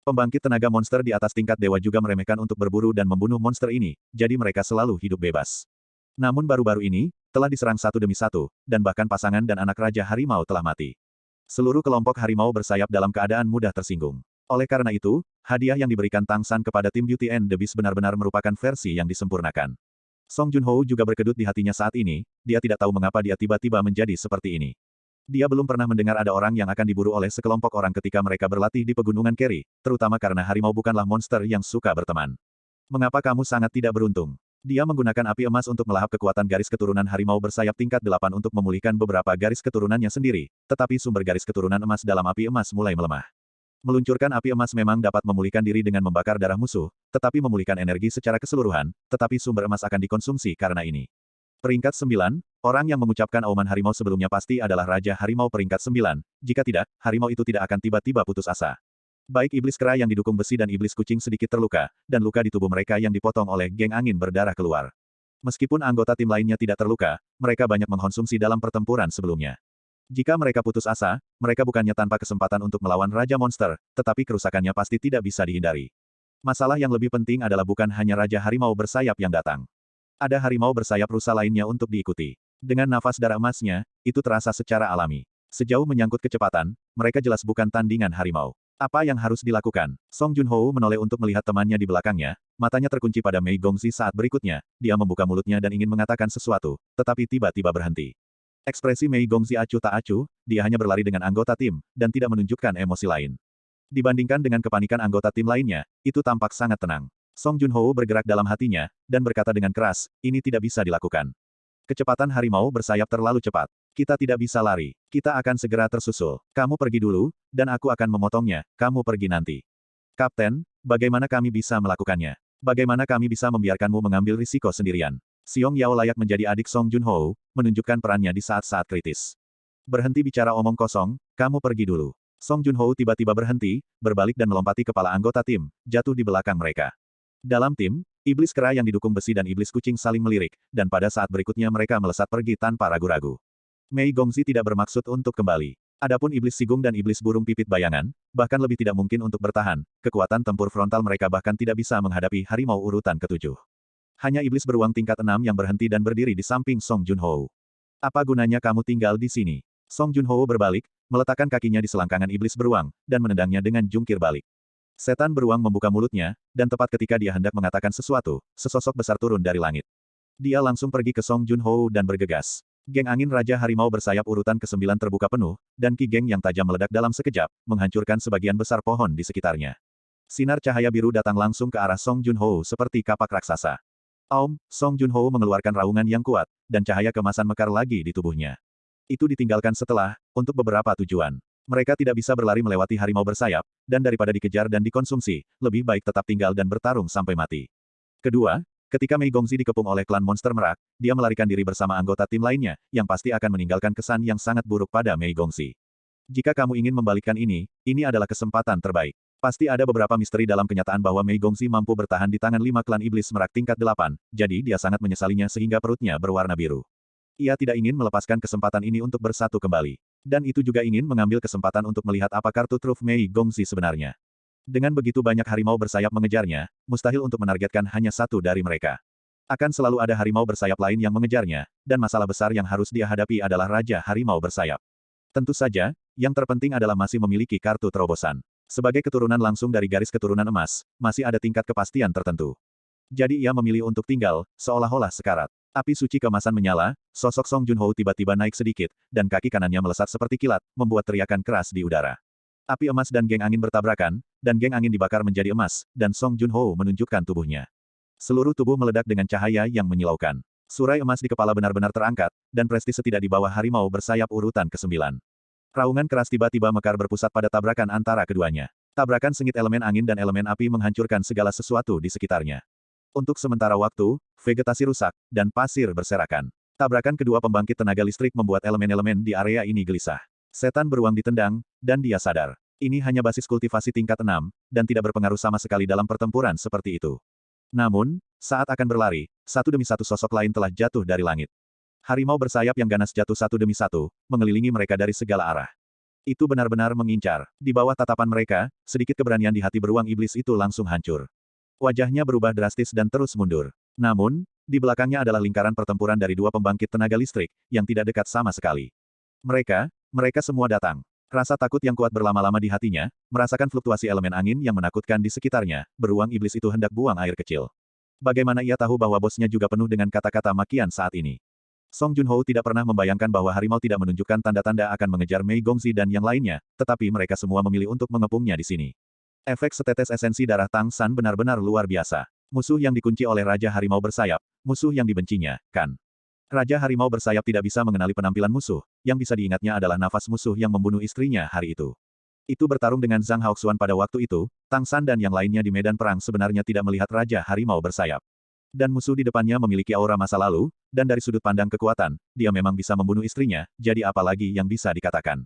Pembangkit tenaga monster di atas tingkat dewa juga meremehkan untuk berburu dan membunuh monster ini, jadi mereka selalu hidup bebas. Namun baru-baru ini, telah diserang satu demi satu, dan bahkan pasangan dan anak raja harimau telah mati. Seluruh kelompok harimau bersayap dalam keadaan mudah tersinggung. Oleh karena itu, hadiah yang diberikan Tang San kepada tim Beauty and the Beast benar-benar merupakan versi yang disempurnakan. Song Junho juga berkedut di hatinya saat ini, dia tidak tahu mengapa dia tiba-tiba menjadi seperti ini. Dia belum pernah mendengar ada orang yang akan diburu oleh sekelompok orang ketika mereka berlatih di pegunungan Keri, terutama karena harimau bukanlah monster yang suka berteman. Mengapa kamu sangat tidak beruntung? Dia menggunakan api emas untuk melahap kekuatan garis keturunan harimau bersayap tingkat 8 untuk memulihkan beberapa garis keturunannya sendiri, tetapi sumber garis keturunan emas dalam api emas mulai melemah. Meluncurkan api emas memang dapat memulihkan diri dengan membakar darah musuh, tetapi memulihkan energi secara keseluruhan, tetapi sumber emas akan dikonsumsi karena ini. Peringkat 9, orang yang mengucapkan auman harimau sebelumnya pasti adalah Raja Harimau peringkat 9, jika tidak, harimau itu tidak akan tiba-tiba putus asa. Baik iblis kera yang didukung besi dan iblis kucing sedikit terluka, dan luka di tubuh mereka yang dipotong oleh geng angin berdarah keluar. Meskipun anggota tim lainnya tidak terluka, mereka banyak mengkonsumsi dalam pertempuran sebelumnya. Jika mereka putus asa, mereka bukannya tanpa kesempatan untuk melawan Raja Monster, tetapi kerusakannya pasti tidak bisa dihindari. Masalah yang lebih penting adalah bukan hanya Raja Harimau bersayap yang datang. Ada harimau bersayap rusa lainnya untuk diikuti. Dengan nafas darah emasnya, itu terasa secara alami. Sejauh menyangkut kecepatan, mereka jelas bukan tandingan harimau. Apa yang harus dilakukan? Song Junho menoleh untuk melihat temannya di belakangnya, matanya terkunci pada Mei Gongzi saat berikutnya, dia membuka mulutnya dan ingin mengatakan sesuatu, tetapi tiba-tiba berhenti. Ekspresi Mei Gongzi acuh tak acuh, dia hanya berlari dengan anggota tim, dan tidak menunjukkan emosi lain. Dibandingkan dengan kepanikan anggota tim lainnya, itu tampak sangat tenang. Song Junho bergerak dalam hatinya, dan berkata dengan keras, ini tidak bisa dilakukan. Kecepatan harimau bersayap terlalu cepat. Kita tidak bisa lari. Kita akan segera tersusul. Kamu pergi dulu, dan aku akan memotongnya. Kamu pergi nanti. Kapten, bagaimana kami bisa melakukannya? Bagaimana kami bisa membiarkanmu mengambil risiko sendirian? Xiong Yao layak menjadi adik Song Junho, menunjukkan perannya di saat-saat kritis. Berhenti bicara omong kosong, kamu pergi dulu. Song Junho tiba-tiba berhenti, berbalik dan melompati kepala anggota tim, jatuh di belakang mereka. Dalam tim, iblis kera yang didukung besi dan iblis kucing saling melirik, dan pada saat berikutnya mereka melesat pergi tanpa ragu-ragu. Mei Gongzi tidak bermaksud untuk kembali. Adapun iblis sigung dan iblis burung pipit bayangan, bahkan lebih tidak mungkin untuk bertahan, kekuatan tempur frontal mereka bahkan tidak bisa menghadapi harimau urutan ketujuh. Hanya iblis beruang tingkat 6 yang berhenti dan berdiri di samping Song Junho. Apa gunanya kamu tinggal di sini? Song Junho berbalik, meletakkan kakinya di selangkangan iblis beruang, dan menendangnya dengan jungkir balik. Setan beruang membuka mulutnya, dan tepat ketika dia hendak mengatakan sesuatu, sesosok besar turun dari langit. Dia langsung pergi ke Song Junho dan bergegas. Geng angin Raja Harimau bersayap urutan ke-9 terbuka penuh, dan Ki Geng yang tajam meledak dalam sekejap, menghancurkan sebagian besar pohon di sekitarnya. Sinar cahaya biru datang langsung ke arah Song Junho seperti kapak raksasa. Song Junho mengeluarkan raungan yang kuat, dan cahaya kemasan mekar lagi di tubuhnya. Itu ditinggalkan setelah, untuk beberapa tujuan. Mereka tidak bisa berlari melewati harimau bersayap, dan daripada dikejar dan dikonsumsi, lebih baik tetap tinggal dan bertarung sampai mati. Kedua, ketika Mei Gongzi dikepung oleh klan monster merak, dia melarikan diri bersama anggota tim lainnya, yang pasti akan meninggalkan kesan yang sangat buruk pada Mei Gongzi. Jika kamu ingin membalikkan ini adalah kesempatan terbaik. Pasti ada beberapa misteri dalam kenyataan bahwa Mei Gongzi mampu bertahan di tangan 5 klan iblis merak tingkat 8, jadi dia sangat menyesalinya sehingga perutnya berwarna biru. Ia tidak ingin melepaskan kesempatan ini untuk bersatu kembali. Dan itu juga ingin mengambil kesempatan untuk melihat apa kartu truf Mei Gongzi sebenarnya. Dengan begitu banyak harimau bersayap mengejarnya, mustahil untuk menargetkan hanya satu dari mereka. Akan selalu ada harimau bersayap lain yang mengejarnya, dan masalah besar yang harus dia hadapi adalah Raja Harimau Bersayap. Tentu saja, yang terpenting adalah masih memiliki kartu terobosan. Sebagai keturunan langsung dari garis keturunan emas, masih ada tingkat kepastian tertentu. Jadi ia memilih untuk tinggal, seolah-olah sekarat. Api suci kemasan menyala, sosok Song Junho tiba-tiba naik sedikit, dan kaki kanannya melesat seperti kilat, membuat teriakan keras di udara. Api emas dan geng angin bertabrakan, dan geng angin dibakar menjadi emas, dan Song Junho menunjukkan tubuhnya. Seluruh tubuh meledak dengan cahaya yang menyilaukan. Surai emas di kepala benar-benar terangkat, dan prestise tidak di bawah harimau bersayap urutan ke-9. Raungan keras tiba-tiba mekar berpusat pada tabrakan antara keduanya. Tabrakan sengit elemen angin dan elemen api menghancurkan segala sesuatu di sekitarnya. Untuk sementara waktu, vegetasi rusak, dan pasir berserakan. Tabrakan kedua pembangkit tenaga listrik membuat elemen-elemen di area ini gelisah. Setan beruang ditendang, dan dia sadar. Ini hanya basis kultivasi tingkat 6, dan tidak berpengaruh sama sekali dalam pertempuran seperti itu. Namun, saat akan berlari, satu demi satu sosok lain telah jatuh dari langit. Harimau bersayap yang ganas jatuh satu demi satu, mengelilingi mereka dari segala arah. Itu benar-benar mengincar. Di bawah tatapan mereka, sedikit keberanian di hati beruang iblis itu langsung hancur. Wajahnya berubah drastis dan terus mundur. Namun, di belakangnya adalah lingkaran pertempuran dari dua pembangkit tenaga listrik, yang tidak dekat sama sekali. Mereka semua datang. Rasa takut yang kuat berlama-lama di hatinya, merasakan fluktuasi elemen angin yang menakutkan di sekitarnya, beruang iblis itu hendak buang air kecil. Bagaimana ia tahu bahwa bosnya juga penuh dengan kata-kata makian saat ini? Song Junho tidak pernah membayangkan bahwa harimau tidak menunjukkan tanda-tanda akan mengejar Mei Gongzi dan yang lainnya, tetapi mereka semua memilih untuk mengepungnya di sini. Efek setetes esensi darah Tang San benar-benar luar biasa. Musuh yang dikunci oleh Raja Harimau Bersayap, musuh yang dibencinya, kan? Raja Harimau Bersayap tidak bisa mengenali penampilan musuh, yang bisa diingatnya adalah nafas musuh yang membunuh istrinya hari itu. Itu bertarung dengan Zhang Haoxuan pada waktu itu, Tang San dan yang lainnya di medan perang sebenarnya tidak melihat Raja Harimau Bersayap. Dan musuh di depannya memiliki aura masa lalu, dan dari sudut pandang kekuatan, dia memang bisa membunuh istrinya, jadi apa lagi yang bisa dikatakan.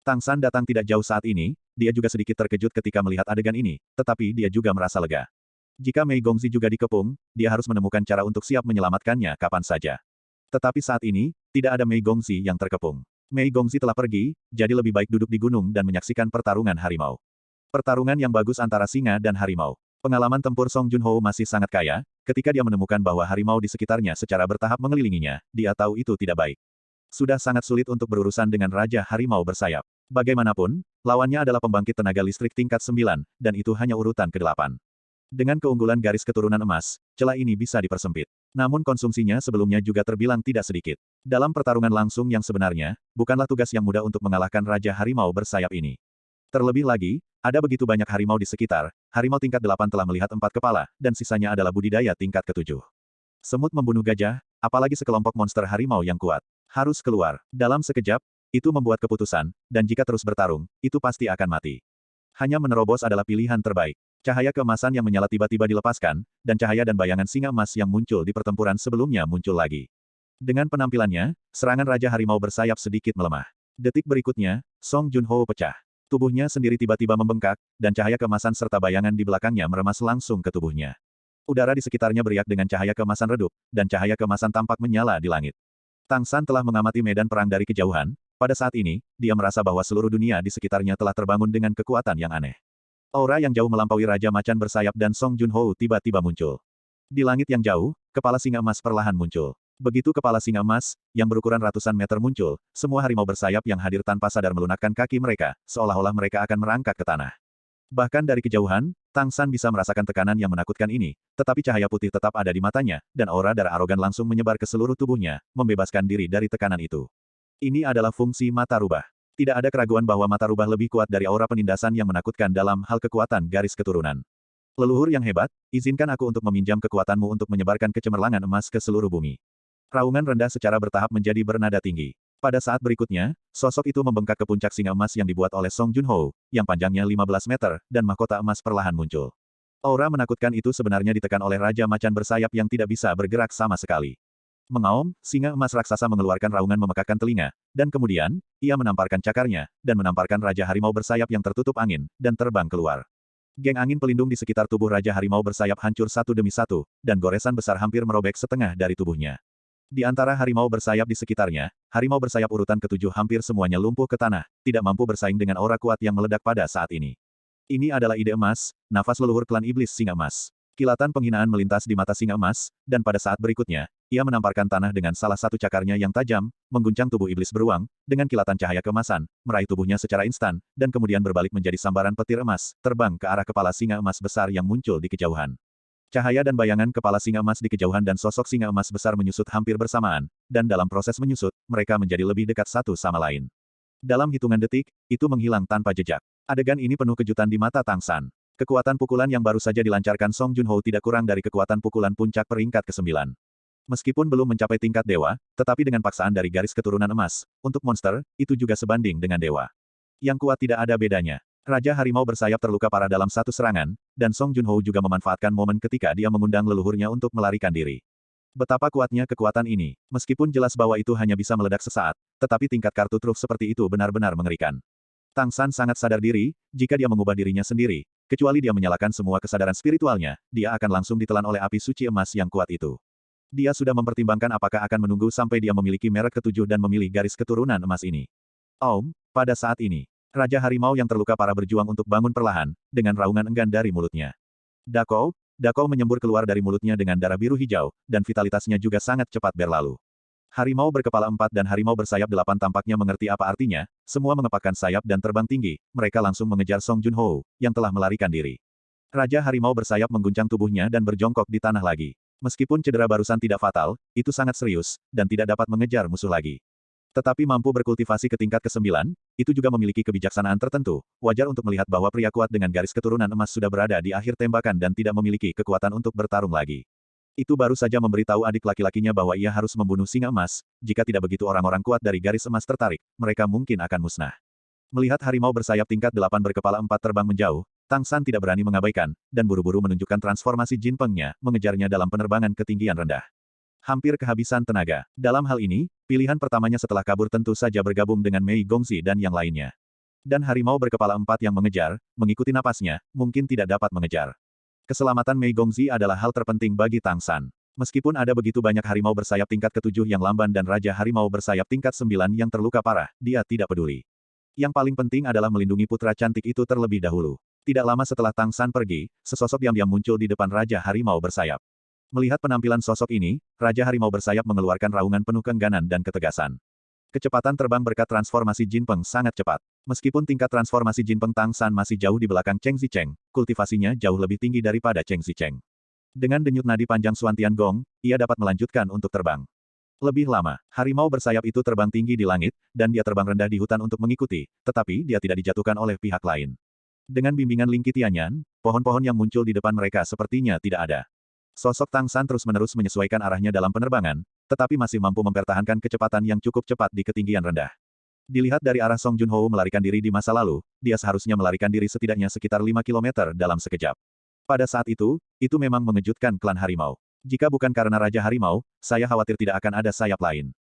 Tang San datang tidak jauh saat ini, dia juga sedikit terkejut ketika melihat adegan ini, tetapi dia juga merasa lega. Jika Mei Gongzi juga dikepung, dia harus menemukan cara untuk siap menyelamatkannya kapan saja. Tetapi saat ini, tidak ada Mei Gongzi yang terkepung. Mei Gongzi telah pergi, jadi lebih baik duduk di gunung dan menyaksikan pertarungan harimau. Pertarungan yang bagus antara singa dan harimau. Pengalaman tempur Song Junho masih sangat kaya, ketika dia menemukan bahwa harimau di sekitarnya secara bertahap mengelilinginya, dia tahu itu tidak baik. Sudah sangat sulit untuk berurusan dengan Raja Harimau Bersayap. Bagaimanapun, lawannya adalah pembangkit tenaga listrik tingkat 9, dan itu hanya urutan ke-8. Dengan keunggulan garis keturunan emas, celah ini bisa dipersempit. Namun konsumsinya sebelumnya juga terbilang tidak sedikit. Dalam pertarungan langsung yang sebenarnya, bukanlah tugas yang mudah untuk mengalahkan Raja Harimau Bersayap ini. Terlebih lagi, ada begitu banyak harimau di sekitar, harimau tingkat 8 telah melihat 4 kepala, dan sisanya adalah budidaya tingkat ke-7. Semut membunuh gajah, apalagi sekelompok monster harimau yang kuat. Harus keluar. Dalam sekejap, itu membuat keputusan, dan jika terus bertarung, itu pasti akan mati. Hanya menerobos adalah pilihan terbaik. Cahaya keemasan yang menyala tiba-tiba dilepaskan, dan cahaya dan bayangan singa emas yang muncul di pertempuran sebelumnya muncul lagi. Dengan penampilannya, serangan Raja Harimau Bersayap sedikit melemah. Detik berikutnya, Song Junho pecah. Tubuhnya sendiri tiba-tiba membengkak, dan cahaya keemasan serta bayangan di belakangnya meremas langsung ke tubuhnya. Udara di sekitarnya beriak dengan cahaya keemasan redup, dan cahaya keemasan tampak menyala di langit. Tang San telah mengamati medan perang dari kejauhan. Pada saat ini, dia merasa bahwa seluruh dunia di sekitarnya telah terbangun dengan kekuatan yang aneh. Aura yang jauh melampaui Raja Macan Bersayap dan Song Junho tiba-tiba muncul. Di langit yang jauh, kepala singa emas perlahan muncul. Begitu kepala singa emas, yang berukuran ratusan meter muncul, semua harimau bersayap yang hadir tanpa sadar melunakkan kaki mereka, seolah-olah mereka akan merangkak ke tanah. Bahkan dari kejauhan, Tang San bisa merasakan tekanan yang menakutkan ini, tetapi cahaya putih tetap ada di matanya, dan aura darah arogan langsung menyebar ke seluruh tubuhnya, membebaskan diri dari tekanan itu. Ini adalah fungsi mata rubah. Tidak ada keraguan bahwa mata rubah lebih kuat dari aura penindasan yang menakutkan dalam hal kekuatan garis keturunan. Leluhur yang hebat, izinkan aku untuk meminjam kekuatanmu untuk menyebarkan kecemerlangan emas ke seluruh bumi. Raungan rendah secara bertahap menjadi bernada tinggi. Pada saat berikutnya, sosok itu membengkak ke puncak singa emas yang dibuat oleh Song Junho, yang panjangnya 15 meter, dan mahkota emas perlahan muncul. Aura menakutkan itu sebenarnya ditekan oleh Raja Macan Bersayap yang tidak bisa bergerak sama sekali. Mengaum, singa emas raksasa mengeluarkan raungan memekakkan telinga, dan kemudian, ia menamparkan cakarnya, dan menamparkan Raja Harimau Bersayap yang tertutup angin, dan terbang keluar. Geng angin pelindung di sekitar tubuh Raja Harimau Bersayap hancur satu demi satu, dan goresan besar hampir merobek setengah dari tubuhnya. Di antara harimau bersayap di sekitarnya, harimau bersayap urutan ke-7 hampir semuanya lumpuh ke tanah, tidak mampu bersaing dengan aura kuat yang meledak pada saat ini. Ini adalah ide emas, nafas leluhur klan iblis singa emas. Kilatan penghinaan melintas di mata singa emas, dan pada saat berikutnya, ia menamparkan tanah dengan salah satu cakarnya yang tajam, mengguncang tubuh iblis beruang, dengan kilatan cahaya keemasan, meraih tubuhnya secara instan, dan kemudian berbalik menjadi sambaran petir emas, terbang ke arah kepala singa emas besar yang muncul di kejauhan. Cahaya dan bayangan kepala singa emas di kejauhan dan sosok singa emas besar menyusut hampir bersamaan, dan dalam proses menyusut, mereka menjadi lebih dekat satu sama lain. Dalam hitungan detik, itu menghilang tanpa jejak. Adegan ini penuh kejutan di mata Tang San. Kekuatan pukulan yang baru saja dilancarkan Song Junho tidak kurang dari kekuatan pukulan puncak peringkat ke-9. Meskipun belum mencapai tingkat dewa, tetapi dengan paksaan dari garis keturunan emas, untuk monster, itu juga sebanding dengan dewa. Yang kuat tidak ada bedanya. Raja Harimau Bersayap terluka parah dalam satu serangan, dan Song Junho juga memanfaatkan momen ketika dia mengundang leluhurnya untuk melarikan diri. Betapa kuatnya kekuatan ini, meskipun jelas bahwa itu hanya bisa meledak sesaat, tetapi tingkat kartu truf seperti itu benar-benar mengerikan. Tang San sangat sadar diri, jika dia mengubah dirinya sendiri, kecuali dia menyalakan semua kesadaran spiritualnya, dia akan langsung ditelan oleh api suci emas yang kuat itu. Dia sudah mempertimbangkan apakah akan menunggu sampai dia memiliki merek ke-7 dan memilih garis keturunan emas ini. Pada saat ini, Raja Harimau yang terluka parah berjuang untuk bangun perlahan, dengan raungan enggan dari mulutnya. Dakou menyembur keluar dari mulutnya dengan darah biru hijau, dan vitalitasnya juga sangat cepat berlalu. Harimau berkepala 4 dan harimau bersayap 8 tampaknya mengerti apa artinya, semua mengepakkan sayap dan terbang tinggi, mereka langsung mengejar Song Junho, yang telah melarikan diri. Raja Harimau Bersayap mengguncang tubuhnya dan berjongkok di tanah lagi. Meskipun cedera barusan tidak fatal, itu sangat serius, dan tidak dapat mengejar musuh lagi. Tetapi mampu berkultivasi ke tingkat ke-9, itu juga memiliki kebijaksanaan tertentu. Wajar untuk melihat bahwa pria kuat dengan garis keturunan emas sudah berada di akhir tembakan dan tidak memiliki kekuatan untuk bertarung lagi. Itu baru saja memberitahu adik laki-lakinya bahwa ia harus membunuh singa emas, jika tidak begitu orang-orang kuat dari garis emas tertarik, mereka mungkin akan musnah. Melihat harimau bersayap tingkat 8 berkepala 4 terbang menjauh, Tang San tidak berani mengabaikan, dan buru-buru menunjukkan transformasi Jin Pengnya, mengejarnya dalam penerbangan ketinggian rendah. Hampir kehabisan tenaga. Dalam hal ini, pilihan pertamanya setelah kabur tentu saja bergabung dengan Mei Gongzi dan yang lainnya. Dan harimau berkepala 4 yang mengejar, mengikuti napasnya, mungkin tidak dapat mengejar. Keselamatan Mei Gongzi adalah hal terpenting bagi Tang San. Meskipun ada begitu banyak harimau bersayap tingkat ke-7 yang lamban dan Raja Harimau bersayap tingkat 9 yang terluka parah, dia tidak peduli. Yang paling penting adalah melindungi putra cantik itu terlebih dahulu. Tidak lama setelah Tang San pergi, sesosok diam-diam muncul di depan Raja Harimau Bersayap. Melihat penampilan sosok ini, Raja Harimau bersayap mengeluarkan raungan penuh keengganan dan ketegasan. Kecepatan terbang berkat transformasi Jinpeng sangat cepat. Meskipun tingkat transformasi Jinpeng Tang San masih jauh di belakang Cheng Zicheng, kultivasinya jauh lebih tinggi daripada Cheng Zicheng. Dengan denyut nadi panjang Xuantian Gong, ia dapat melanjutkan untuk terbang. Lebih lama, harimau bersayap itu terbang tinggi di langit, dan dia terbang rendah di hutan untuk mengikuti, tetapi dia tidak dijatuhkan oleh pihak lain. Dengan bimbingan Ling Qitianyan, pohon-pohon yang muncul di depan mereka sepertinya tidak ada. Sosok Tang San terus-menerus menyesuaikan arahnya dalam penerbangan, tetapi masih mampu mempertahankan kecepatan yang cukup cepat di ketinggian rendah. Dilihat dari arah Song Junho melarikan diri di masa lalu, dia seharusnya melarikan diri setidaknya sekitar 5 km dalam sekejap. Pada saat itu memang mengejutkan klan harimau. Jika bukan karena Raja Harimau, saya khawatir tidak akan ada sayap lain.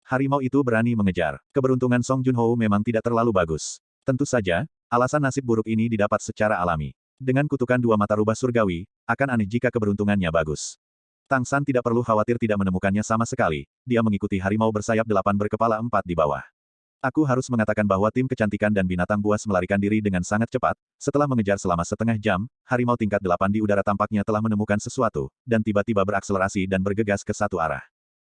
Harimau itu berani mengejar. Keberuntungan Song Junho memang tidak terlalu bagus. Tentu saja, alasan nasib buruk ini didapat secara alami. Dengan kutukan dua mata rubah surgawi, akan aneh jika keberuntungannya bagus. Tang San tidak perlu khawatir tidak menemukannya sama sekali, dia mengikuti harimau bersayap 8 berkepala 4 di bawah. Aku harus mengatakan bahwa tim kecantikan dan binatang buas melarikan diri dengan sangat cepat. Setelah mengejar selama setengah jam, harimau tingkat 8 di udara tampaknya telah menemukan sesuatu, dan tiba-tiba berakselerasi dan bergegas ke satu arah.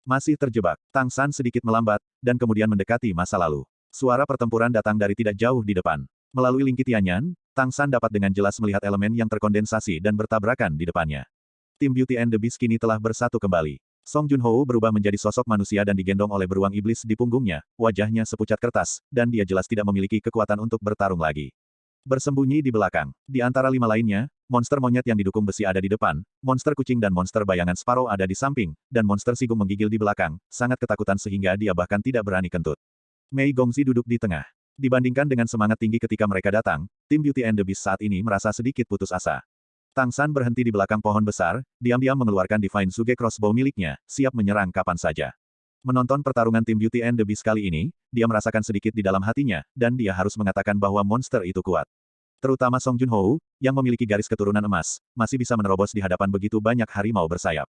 Masih terjebak, Tang San sedikit melambat, dan kemudian mendekati masa lalu. Suara pertempuran datang dari tidak jauh di depan. Melalui Ling Qitianyan, Tang San dapat dengan jelas melihat elemen yang terkondensasi dan bertabrakan di depannya. Tim Beauty and the Beast kini telah bersatu kembali. Song Junho berubah menjadi sosok manusia dan digendong oleh beruang iblis di punggungnya, wajahnya sepucat kertas, dan dia jelas tidak memiliki kekuatan untuk bertarung lagi. Bersembunyi di belakang, di antara 5 lainnya, monster monyet yang didukung besi ada di depan, monster kucing dan monster bayangan Sparrow ada di samping, dan monster sigung menggigil di belakang, sangat ketakutan sehingga dia bahkan tidak berani kentut. Mei Gongzi duduk di tengah. Dibandingkan dengan semangat tinggi ketika mereka datang, tim Beauty and the Beast saat ini merasa sedikit putus asa. Tang San berhenti di belakang pohon besar, diam-diam mengeluarkan Divine Suge Crossbow miliknya, siap menyerang kapan saja. Menonton pertarungan tim Beauty and the Beast kali ini, dia merasakan sedikit di dalam hatinya, dan dia harus mengatakan bahwa monster itu kuat. Terutama Song Junho, yang memiliki garis keturunan emas, masih bisa menerobos di hadapan begitu banyak harimau bersayap.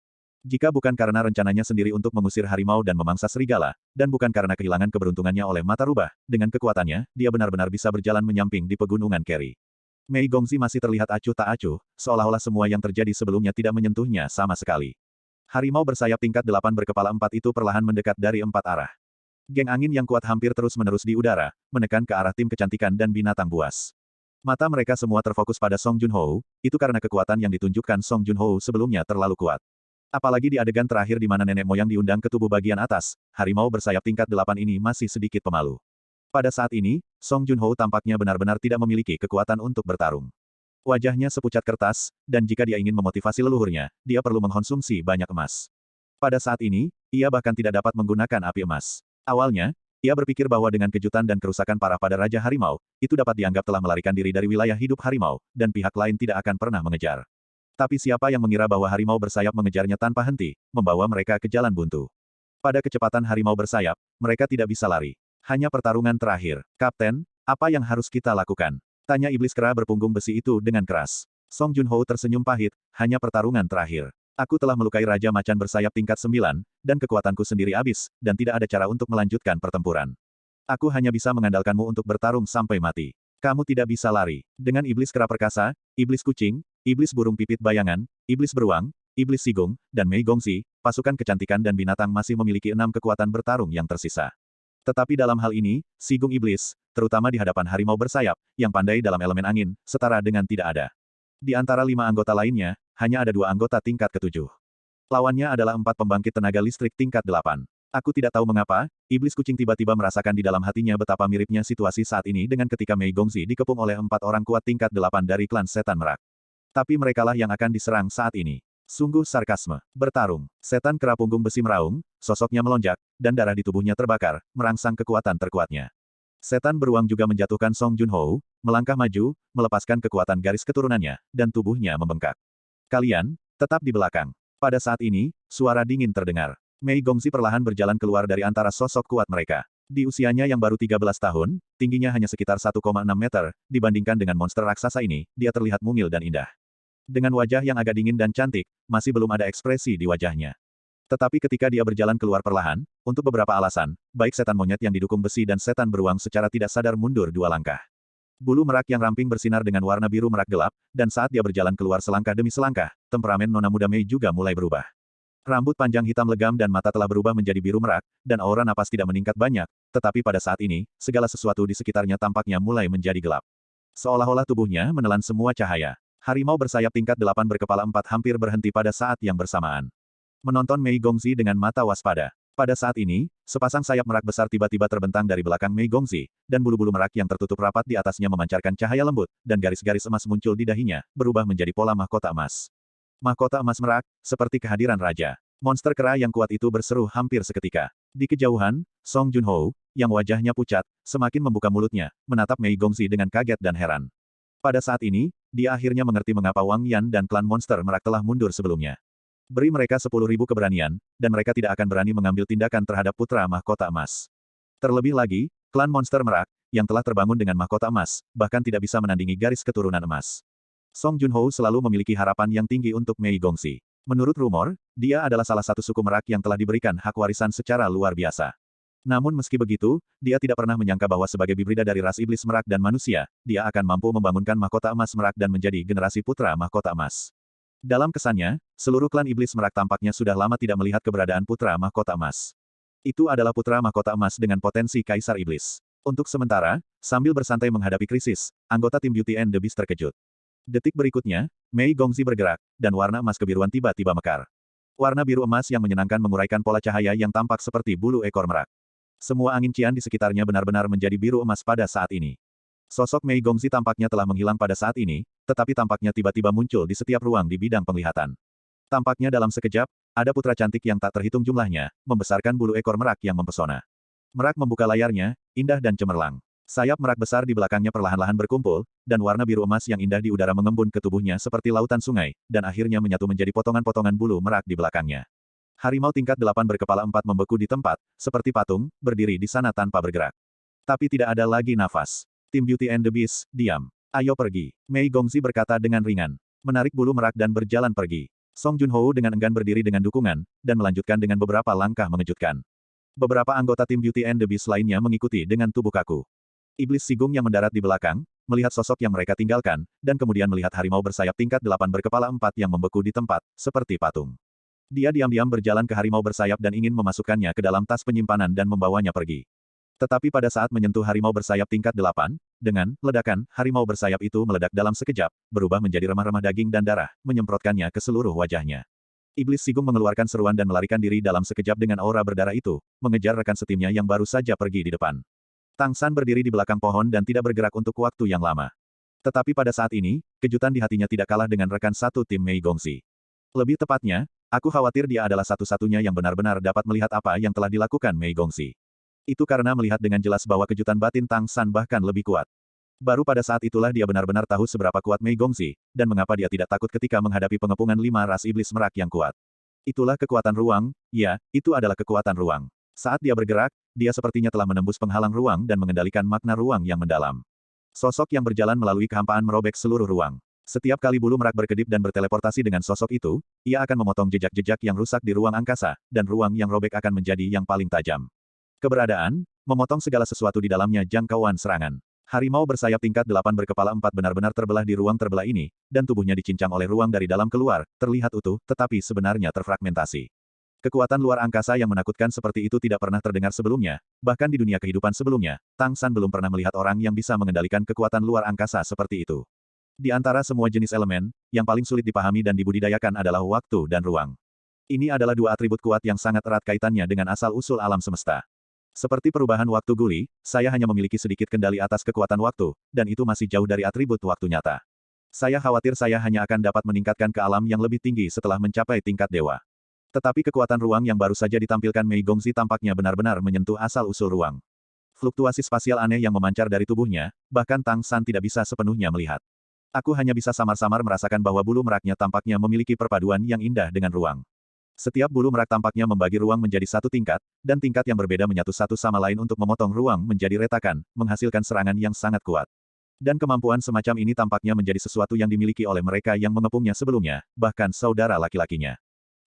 Jika bukan karena rencananya sendiri untuk mengusir harimau dan memangsa serigala, dan bukan karena kehilangan keberuntungannya oleh mata rubah, dengan kekuatannya, dia benar-benar bisa berjalan menyamping di pegunungan Kerry. Mei Gongzi masih terlihat acuh tak acuh, seolah-olah semua yang terjadi sebelumnya tidak menyentuhnya sama sekali. Harimau bersayap tingkat 8 berkepala 4 itu perlahan mendekat dari 4 arah. Geng angin yang kuat hampir terus-menerus di udara, menekan ke arah tim kecantikan dan binatang buas. Mata mereka semua terfokus pada Song Junho, itu karena kekuatan yang ditunjukkan Song Junho sebelumnya terlalu kuat. Apalagi di adegan terakhir di mana nenek moyang diundang ke tubuh bagian atas, harimau bersayap tingkat 8 ini masih sedikit pemalu. Pada saat ini, Song Junho tampaknya benar-benar tidak memiliki kekuatan untuk bertarung. Wajahnya sepucat kertas, dan jika dia ingin memotivasi leluhurnya, dia perlu mengkonsumsi banyak emas. Pada saat ini, ia bahkan tidak dapat menggunakan api emas. Awalnya, ia berpikir bahwa dengan kejutan dan kerusakan parah pada Raja Harimau, itu dapat dianggap telah melarikan diri dari wilayah hidup harimau, dan pihak lain tidak akan pernah mengejar. Tapi siapa yang mengira bahwa harimau bersayap mengejarnya tanpa henti, membawa mereka ke jalan buntu. Pada kecepatan harimau bersayap, mereka tidak bisa lari. Hanya pertarungan terakhir. Kapten, apa yang harus kita lakukan? Tanya iblis kera berpunggung besi itu dengan keras. Song Junho tersenyum pahit, hanya pertarungan terakhir. Aku telah melukai Raja Macan bersayap tingkat 9, dan kekuatanku sendiri habis, dan tidak ada cara untuk melanjutkan pertempuran. Aku hanya bisa mengandalkanmu untuk bertarung sampai mati. Kamu tidak bisa lari. Dengan iblis kera perkasa, iblis kucing, iblis burung pipit bayangan, iblis beruang, iblis sigung, dan Mei Gongzi, pasukan kecantikan dan binatang masih memiliki 6 kekuatan bertarung yang tersisa. Tetapi dalam hal ini, sigung iblis, terutama di hadapan harimau bersayap, yang pandai dalam elemen angin, setara dengan tidak ada. Di antara 5 anggota lainnya, hanya ada 2 anggota tingkat ke-7. Lawannya adalah 4 pembangkit tenaga listrik tingkat 8. Aku tidak tahu mengapa, iblis kucing tiba-tiba merasakan di dalam hatinya betapa miripnya situasi saat ini dengan ketika Mei Gongzi dikepung oleh 4 orang kuat tingkat 8 dari klan setan merak. Tapi merekalah yang akan diserang saat ini. Sungguh sarkasme. Bertarung. Setan kera punggung besi meraung, sosoknya melonjak, dan darah di tubuhnya terbakar, merangsang kekuatan terkuatnya. Setan beruang juga menjatuhkan Song Junho, melangkah maju, melepaskan kekuatan garis keturunannya, dan tubuhnya membengkak. Kalian, tetap di belakang. Pada saat ini, suara dingin terdengar. Mei Gongzi perlahan berjalan keluar dari antara sosok kuat mereka. Di usianya yang baru 13 tahun, tingginya hanya sekitar 1,6 meter, dibandingkan dengan monster raksasa ini, dia terlihat mungil dan indah. Dengan wajah yang agak dingin dan cantik, masih belum ada ekspresi di wajahnya. Tetapi ketika dia berjalan keluar perlahan, untuk beberapa alasan, baik setan monyet yang didukung besi dan setan beruang secara tidak sadar mundur 2 langkah. Bulu merak yang ramping bersinar dengan warna biru merak gelap, dan saat dia berjalan keluar selangkah demi selangkah, temperamen nona muda Mei juga mulai berubah. Rambut panjang hitam legam dan mata telah berubah menjadi biru merak, dan aura napas tidak meningkat banyak, tetapi pada saat ini, segala sesuatu di sekitarnya tampaknya mulai menjadi gelap. Seolah-olah tubuhnya menelan semua cahaya. Harimau bersayap tingkat 8 berkepala 4 hampir berhenti pada saat yang bersamaan. Menonton Mei Gongzi dengan mata waspada. Pada saat ini, sepasang sayap merak besar tiba-tiba terbentang dari belakang Mei Gongzi, dan bulu-bulu merak yang tertutup rapat di atasnya memancarkan cahaya lembut, dan garis-garis emas muncul di dahinya, berubah menjadi pola mahkota emas. Mahkota emas merak, seperti kehadiran raja. Monster kera yang kuat itu berseru hampir seketika. Di kejauhan, Song Junho, yang wajahnya pucat, semakin membuka mulutnya, menatap Mei Gongzi dengan kaget dan heran. Pada saat ini, dia akhirnya mengerti mengapa Wang Yan dan klan monster merak telah mundur sebelumnya. Beri mereka 10.000 keberanian, dan mereka tidak akan berani mengambil tindakan terhadap putra mahkota emas. Terlebih lagi, klan monster merak, yang telah terbangun dengan mahkota emas, bahkan tidak bisa menandingi garis keturunan emas. Song Junho selalu memiliki harapan yang tinggi untuk Mei Gongzi. Menurut rumor, dia adalah salah satu suku merak yang telah diberikan hak warisan secara luar biasa. Namun meski begitu, dia tidak pernah menyangka bahwa sebagai hibrida dari ras iblis merak dan manusia, dia akan mampu membangunkan mahkota emas merak dan menjadi generasi putra mahkota emas. Dalam kesannya, seluruh klan iblis merak tampaknya sudah lama tidak melihat keberadaan putra mahkota emas. Itu adalah putra mahkota emas dengan potensi kaisar iblis. Untuk sementara, sambil bersantai menghadapi krisis, anggota tim Beauty and the Beast terkejut. Detik berikutnya, Mei Gongzi bergerak, dan warna emas kebiruan tiba-tiba mekar. Warna biru emas yang menyenangkan menguraikan pola cahaya yang tampak seperti bulu ekor merak. Semua angin cian di sekitarnya benar-benar menjadi biru emas pada saat ini. Sosok Mei Gongzi tampaknya telah menghilang pada saat ini, tetapi tampaknya tiba-tiba muncul di setiap ruang di bidang penglihatan. Tampaknya dalam sekejap, ada putra cantik yang tak terhitung jumlahnya, membesarkan bulu ekor merak yang mempesona. Merak membuka layarnya, indah dan cemerlang. Sayap merak besar di belakangnya perlahan-lahan berkumpul, dan warna biru emas yang indah di udara mengembun ke tubuhnya seperti lautan sungai, dan akhirnya menyatu menjadi potongan-potongan bulu merak di belakangnya. Harimau tingkat 8 berkepala 4 membeku di tempat, seperti patung, berdiri di sana tanpa bergerak. Tapi tidak ada lagi nafas. Tim Beauty and the Beast, diam. Ayo pergi. Mei Gongzi berkata dengan ringan. Menarik bulu merak dan berjalan pergi. Song Junho dengan enggan berdiri dengan dukungan, dan melanjutkan dengan beberapa langkah mengejutkan. Beberapa anggota tim Beauty and the Beast lainnya mengikuti dengan tubuh kaku. Iblis Sigung yang mendarat di belakang, melihat sosok yang mereka tinggalkan, dan kemudian melihat harimau bersayap tingkat 8 berkepala 4 yang membeku di tempat, seperti patung. Dia diam-diam berjalan ke harimau bersayap dan ingin memasukkannya ke dalam tas penyimpanan dan membawanya pergi. Tetapi pada saat menyentuh harimau bersayap tingkat 8, dengan ledakan, harimau bersayap itu meledak dalam sekejap, berubah menjadi remah-remah daging dan darah, menyemprotkannya ke seluruh wajahnya. Iblis Sigung mengeluarkan seruan dan melarikan diri dalam sekejap dengan aura berdarah itu, mengejar rekan setimnya yang baru saja pergi di depan. Tang San berdiri di belakang pohon dan tidak bergerak untuk waktu yang lama. Tetapi pada saat ini, kejutan di hatinya tidak kalah dengan rekan satu tim Mei Gongzi. Lebih tepatnya, aku khawatir dia adalah satu-satunya yang benar-benar dapat melihat apa yang telah dilakukan Mei Gongzi. Itu karena melihat dengan jelas bahwa kejutan batin Tang San bahkan lebih kuat. Baru pada saat itulah dia benar-benar tahu seberapa kuat Mei Gongzi, dan mengapa dia tidak takut ketika menghadapi pengepungan 5 ras iblis merak yang kuat. Itulah kekuatan ruang, ya, itu adalah kekuatan ruang. Saat dia bergerak, dia sepertinya telah menembus penghalang ruang dan mengendalikan makna ruang yang mendalam. Sosok yang berjalan melalui kehampaan merobek seluruh ruang. Setiap kali bulu merak berkedip dan berteleportasi dengan sosok itu, ia akan memotong jejak-jejak yang rusak di ruang angkasa, dan ruang yang robek akan menjadi yang paling tajam. Keberadaan, memotong segala sesuatu di dalamnya jangkauan serangan. Harimau bersayap tingkat 8 berkepala 4 benar-benar terbelah di ruang terbelah ini, dan tubuhnya dicincang oleh ruang dari dalam keluar, terlihat utuh, tetapi sebenarnya terfragmentasi. Kekuatan luar angkasa yang menakutkan seperti itu tidak pernah terdengar sebelumnya, bahkan di dunia kehidupan sebelumnya, Tang San belum pernah melihat orang yang bisa mengendalikan kekuatan luar angkasa seperti itu. Di antara semua jenis elemen, yang paling sulit dipahami dan dibudidayakan adalah waktu dan ruang. Ini adalah dua atribut kuat yang sangat erat kaitannya dengan asal-usul alam semesta. Seperti perubahan waktu guli, saya hanya memiliki sedikit kendali atas kekuatan waktu, dan itu masih jauh dari atribut waktu nyata. Saya khawatir saya hanya akan dapat meningkatkan ke alam yang lebih tinggi setelah mencapai tingkat dewa. Tetapi kekuatan ruang yang baru saja ditampilkan Mei Gongzi tampaknya benar-benar menyentuh asal-usul ruang. Fluktuasi spasial aneh yang memancar dari tubuhnya, bahkan Tang San tidak bisa sepenuhnya melihat. Aku hanya bisa samar-samar merasakan bahwa bulu meraknya tampaknya memiliki perpaduan yang indah dengan ruang. Setiap bulu merak tampaknya membagi ruang menjadi satu tingkat, dan tingkat yang berbeda menyatu satu sama lain untuk memotong ruang menjadi retakan, menghasilkan serangan yang sangat kuat. Dan kemampuan semacam ini tampaknya menjadi sesuatu yang dimiliki oleh mereka yang mengepungnya sebelumnya, bahkan saudara laki-lakinya.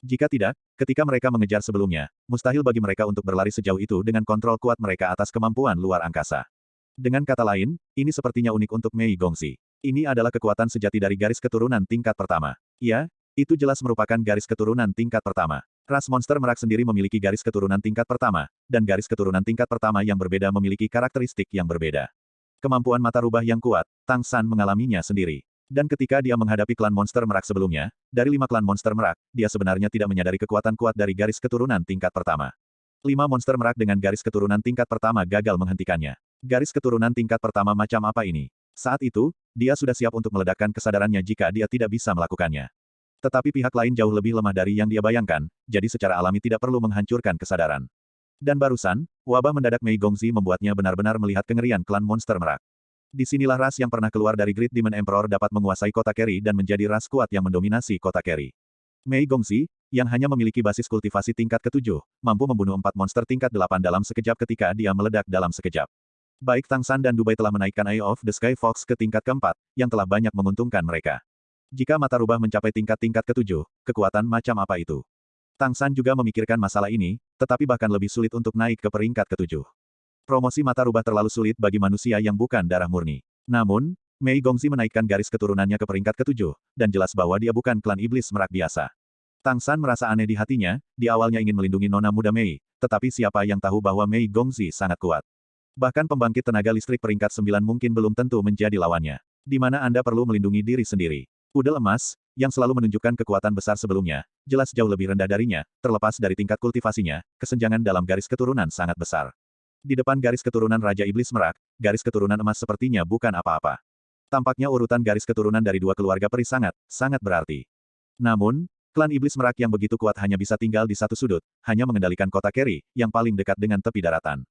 Jika tidak, ketika mereka mengejar sebelumnya, mustahil bagi mereka untuk berlari sejauh itu dengan kontrol kuat mereka atas kemampuan luar angkasa. Dengan kata lain, ini sepertinya unik untuk Mei Gongzi. Ini adalah kekuatan sejati dari garis keturunan tingkat pertama. Ya, Itu jelas merupakan garis keturunan tingkat pertama. Ras monster merak sendiri memiliki garis keturunan tingkat pertama, dan garis keturunan tingkat pertama yang berbeda memiliki karakteristik yang berbeda. Kemampuan mata rubah yang kuat, Tang San mengalaminya sendiri. Dan ketika dia menghadapi klan monster merak sebelumnya, dari 5 klan monster merak, dia sebenarnya tidak menyadari kekuatan kuat dari garis keturunan tingkat pertama. 5 monster merak dengan garis keturunan tingkat pertama gagal menghentikannya. Garis keturunan tingkat pertama macam apa ini? Saat itu, dia sudah siap untuk meledakkan kesadarannya jika dia tidak bisa melakukannya. Tetapi pihak lain jauh lebih lemah dari yang dia bayangkan, jadi secara alami tidak perlu menghancurkan kesadaran. Dan barusan, wabah mendadak Mei Gongzi membuatnya benar-benar melihat kengerian klan monster merak. Disinilah ras yang pernah keluar dari Great Demon Emperor dapat menguasai kota Keri dan menjadi ras kuat yang mendominasi kota Keri. Mei Gongzi, yang hanya memiliki basis kultivasi tingkat ke-7, mampu membunuh 4 monster tingkat 8 dalam sekejap ketika dia meledak dalam sekejap. Baik Tang San dan Dubai telah menaikkan Eye of the Sky Fox ke tingkat ke-4, yang telah banyak menguntungkan mereka. Jika mata rubah mencapai tingkat-tingkat ke-7, kekuatan macam apa itu? Tang San juga memikirkan masalah ini, tetapi bahkan lebih sulit untuk naik ke peringkat ke-7. Promosi mata rubah terlalu sulit bagi manusia yang bukan darah murni. Namun, Mei Gongzi menaikkan garis keturunannya ke peringkat ke-7, dan jelas bahwa dia bukan klan iblis merak biasa. Tang San merasa aneh di hatinya, di awalnya ingin melindungi nona muda Mei, tetapi siapa yang tahu bahwa Mei Gongzi sangat kuat. Bahkan pembangkit tenaga listrik peringkat 9 mungkin belum tentu menjadi lawannya. Di mana Anda perlu melindungi diri sendiri. Pudel emas, yang selalu menunjukkan kekuatan besar sebelumnya, jelas jauh lebih rendah darinya, terlepas dari tingkat kultivasinya, kesenjangan dalam garis keturunan sangat besar. Di depan garis keturunan Raja Iblis Merak, garis keturunan emas sepertinya bukan apa-apa. Tampaknya urutan garis keturunan dari 2 keluarga peri sangat berarti. Namun, klan Iblis Merak yang begitu kuat hanya bisa tinggal di satu sudut, hanya mengendalikan kota Keri, yang paling dekat dengan tepi daratan.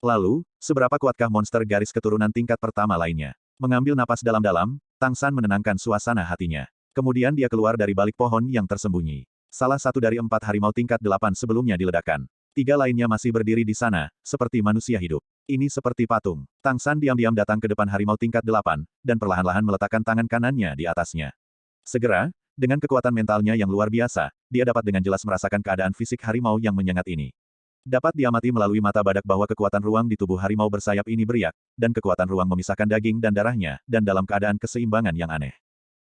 Lalu, seberapa kuatkah monster garis keturunan tingkat pertama lainnya? Mengambil napas dalam-dalam, Tang San menenangkan suasana hatinya. Kemudian dia keluar dari balik pohon yang tersembunyi. Salah satu dari 4 harimau tingkat 8 sebelumnya diledakkan. 3 lainnya masih berdiri di sana, seperti manusia hidup. Ini seperti patung. Tang San diam-diam datang ke depan harimau tingkat 8, dan perlahan-lahan meletakkan tangan kanannya di atasnya. Segera, dengan kekuatan mentalnya yang luar biasa, dia dapat dengan jelas merasakan keadaan fisik harimau yang menyengat ini. Dapat diamati melalui mata badak bahwa kekuatan ruang di tubuh harimau bersayap ini beriak, dan kekuatan ruang memisahkan daging dan darahnya, dan dalam keadaan keseimbangan yang aneh.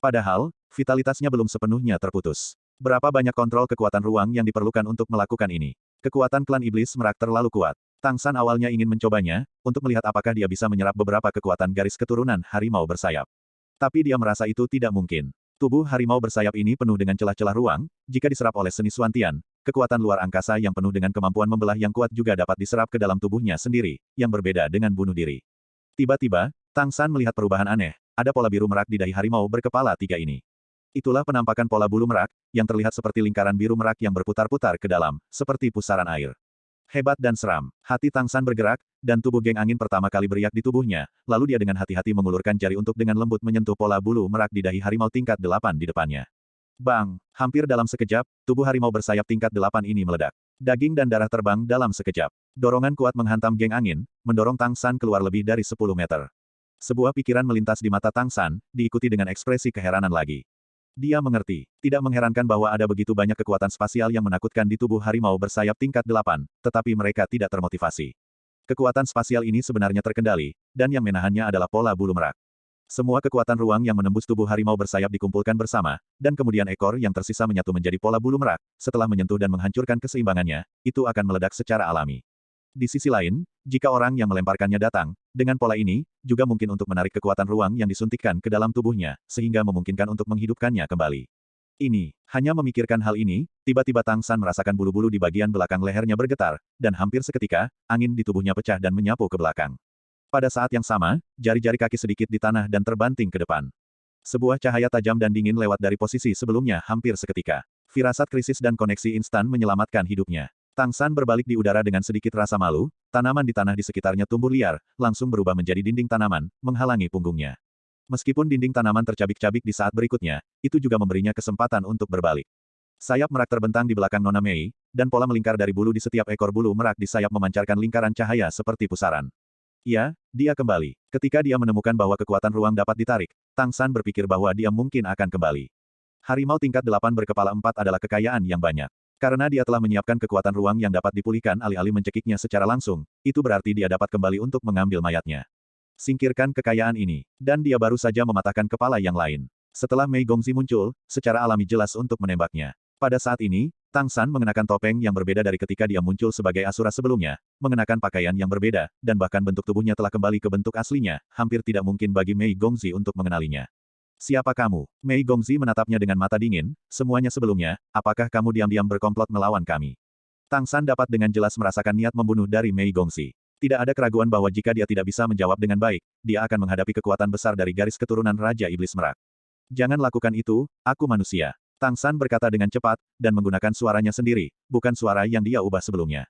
Padahal, vitalitasnya belum sepenuhnya terputus. Berapa banyak kontrol kekuatan ruang yang diperlukan untuk melakukan ini? Kekuatan klan iblis merak terlalu kuat. Tang San awalnya ingin mencobanya, untuk melihat apakah dia bisa menyerap beberapa kekuatan garis keturunan harimau bersayap. Tapi dia merasa itu tidak mungkin. Tubuh harimau bersayap ini penuh dengan celah-celah ruang, jika diserap oleh seni Suantian, kekuatan luar angkasa yang penuh dengan kemampuan membelah yang kuat juga dapat diserap ke dalam tubuhnya sendiri, yang berbeda dengan bunuh diri. Tiba-tiba, Tang San melihat perubahan aneh, ada pola biru merak di dahi harimau berkepala 3 ini. Itulah penampakan pola bulu merak, yang terlihat seperti lingkaran biru merak yang berputar-putar ke dalam, seperti pusaran air. Hebat dan seram. Hati Tang San bergerak, dan tubuh geng angin pertama kali beriak di tubuhnya, lalu dia dengan hati-hati mengulurkan jari untuk dengan lembut menyentuh pola bulu merak di dahi harimau tingkat 8 di depannya. Bang! Hampir dalam sekejap, tubuh harimau bersayap tingkat 8 ini meledak. Daging dan darah terbang dalam sekejap. Dorongan kuat menghantam geng angin, mendorong Tang San keluar lebih dari 10 meter. Sebuah pikiran melintas di mata Tang San, diikuti dengan ekspresi keheranan lagi. Dia mengerti. Tidak mengherankan bahwa ada begitu banyak kekuatan spasial yang menakutkan di tubuh harimau bersayap tingkat 8, tetapi mereka tidak termotivasi. Kekuatan spasial ini sebenarnya terkendali, dan yang menahannya adalah pola bulu merak. Semua kekuatan ruang yang menembus tubuh harimau bersayap dikumpulkan bersama, dan kemudian ekor yang tersisa menyatu menjadi pola bulu merak, setelah menyentuh dan menghancurkan keseimbangannya, itu akan meledak secara alami. Di sisi lain, jika orang yang melemparkannya datang, dengan pola ini, juga mungkin untuk menarik kekuatan ruang yang disuntikkan ke dalam tubuhnya, sehingga memungkinkan untuk menghidupkannya kembali. Ini, hanya memikirkan hal ini, tiba-tiba Tang San merasakan bulu-bulu di bagian belakang lehernya bergetar, dan hampir seketika, angin di tubuhnya pecah dan menyapu ke belakang. Pada saat yang sama, jari-jari kaki sedikit di tanah dan terbanting ke depan. Sebuah cahaya tajam dan dingin lewat dari posisi sebelumnya hampir seketika. Firasat krisis dan koneksi instan menyelamatkan hidupnya. Tang San berbalik di udara dengan sedikit rasa malu, tanaman di tanah di sekitarnya tumbuh liar, langsung berubah menjadi dinding tanaman, menghalangi punggungnya. Meskipun dinding tanaman tercabik-cabik di saat berikutnya, itu juga memberinya kesempatan untuk berbalik. Sayap merak terbentang di belakang Nona Mei, dan pola melingkar dari bulu di setiap ekor bulu merak di sayap memancarkan lingkaran cahaya seperti pusaran. Ya, dia kembali. Ketika dia menemukan bahwa kekuatan ruang dapat ditarik, Tang San berpikir bahwa dia mungkin akan kembali. Harimau tingkat 8 berkepala 4 adalah kekayaan yang banyak. Karena dia telah menyiapkan kekuatan ruang yang dapat dipulihkan alih-alih mencekiknya secara langsung, itu berarti dia dapat kembali untuk mengambil mayatnya. Singkirkan kekayaan ini, dan dia baru saja mematahkan kepala yang lain. Setelah Mei Gongzi muncul, secara alami jelas untuk menembaknya. Pada saat ini, Tang San mengenakan topeng yang berbeda dari ketika dia muncul sebagai Asura sebelumnya, mengenakan pakaian yang berbeda, dan bahkan bentuk tubuhnya telah kembali ke bentuk aslinya, hampir tidak mungkin bagi Mei Gongzi untuk mengenalinya. Siapa kamu? Mei Gongzi menatapnya dengan mata dingin, semuanya sebelumnya, apakah kamu diam-diam berkomplot melawan kami? Tang San dapat dengan jelas merasakan niat membunuh dari Mei Gongzi. Tidak ada keraguan bahwa jika dia tidak bisa menjawab dengan baik, dia akan menghadapi kekuatan besar dari garis keturunan Raja Iblis Merak. Jangan lakukan itu, aku manusia. Tang San berkata dengan cepat, dan menggunakan suaranya sendiri, bukan suara yang dia ubah sebelumnya.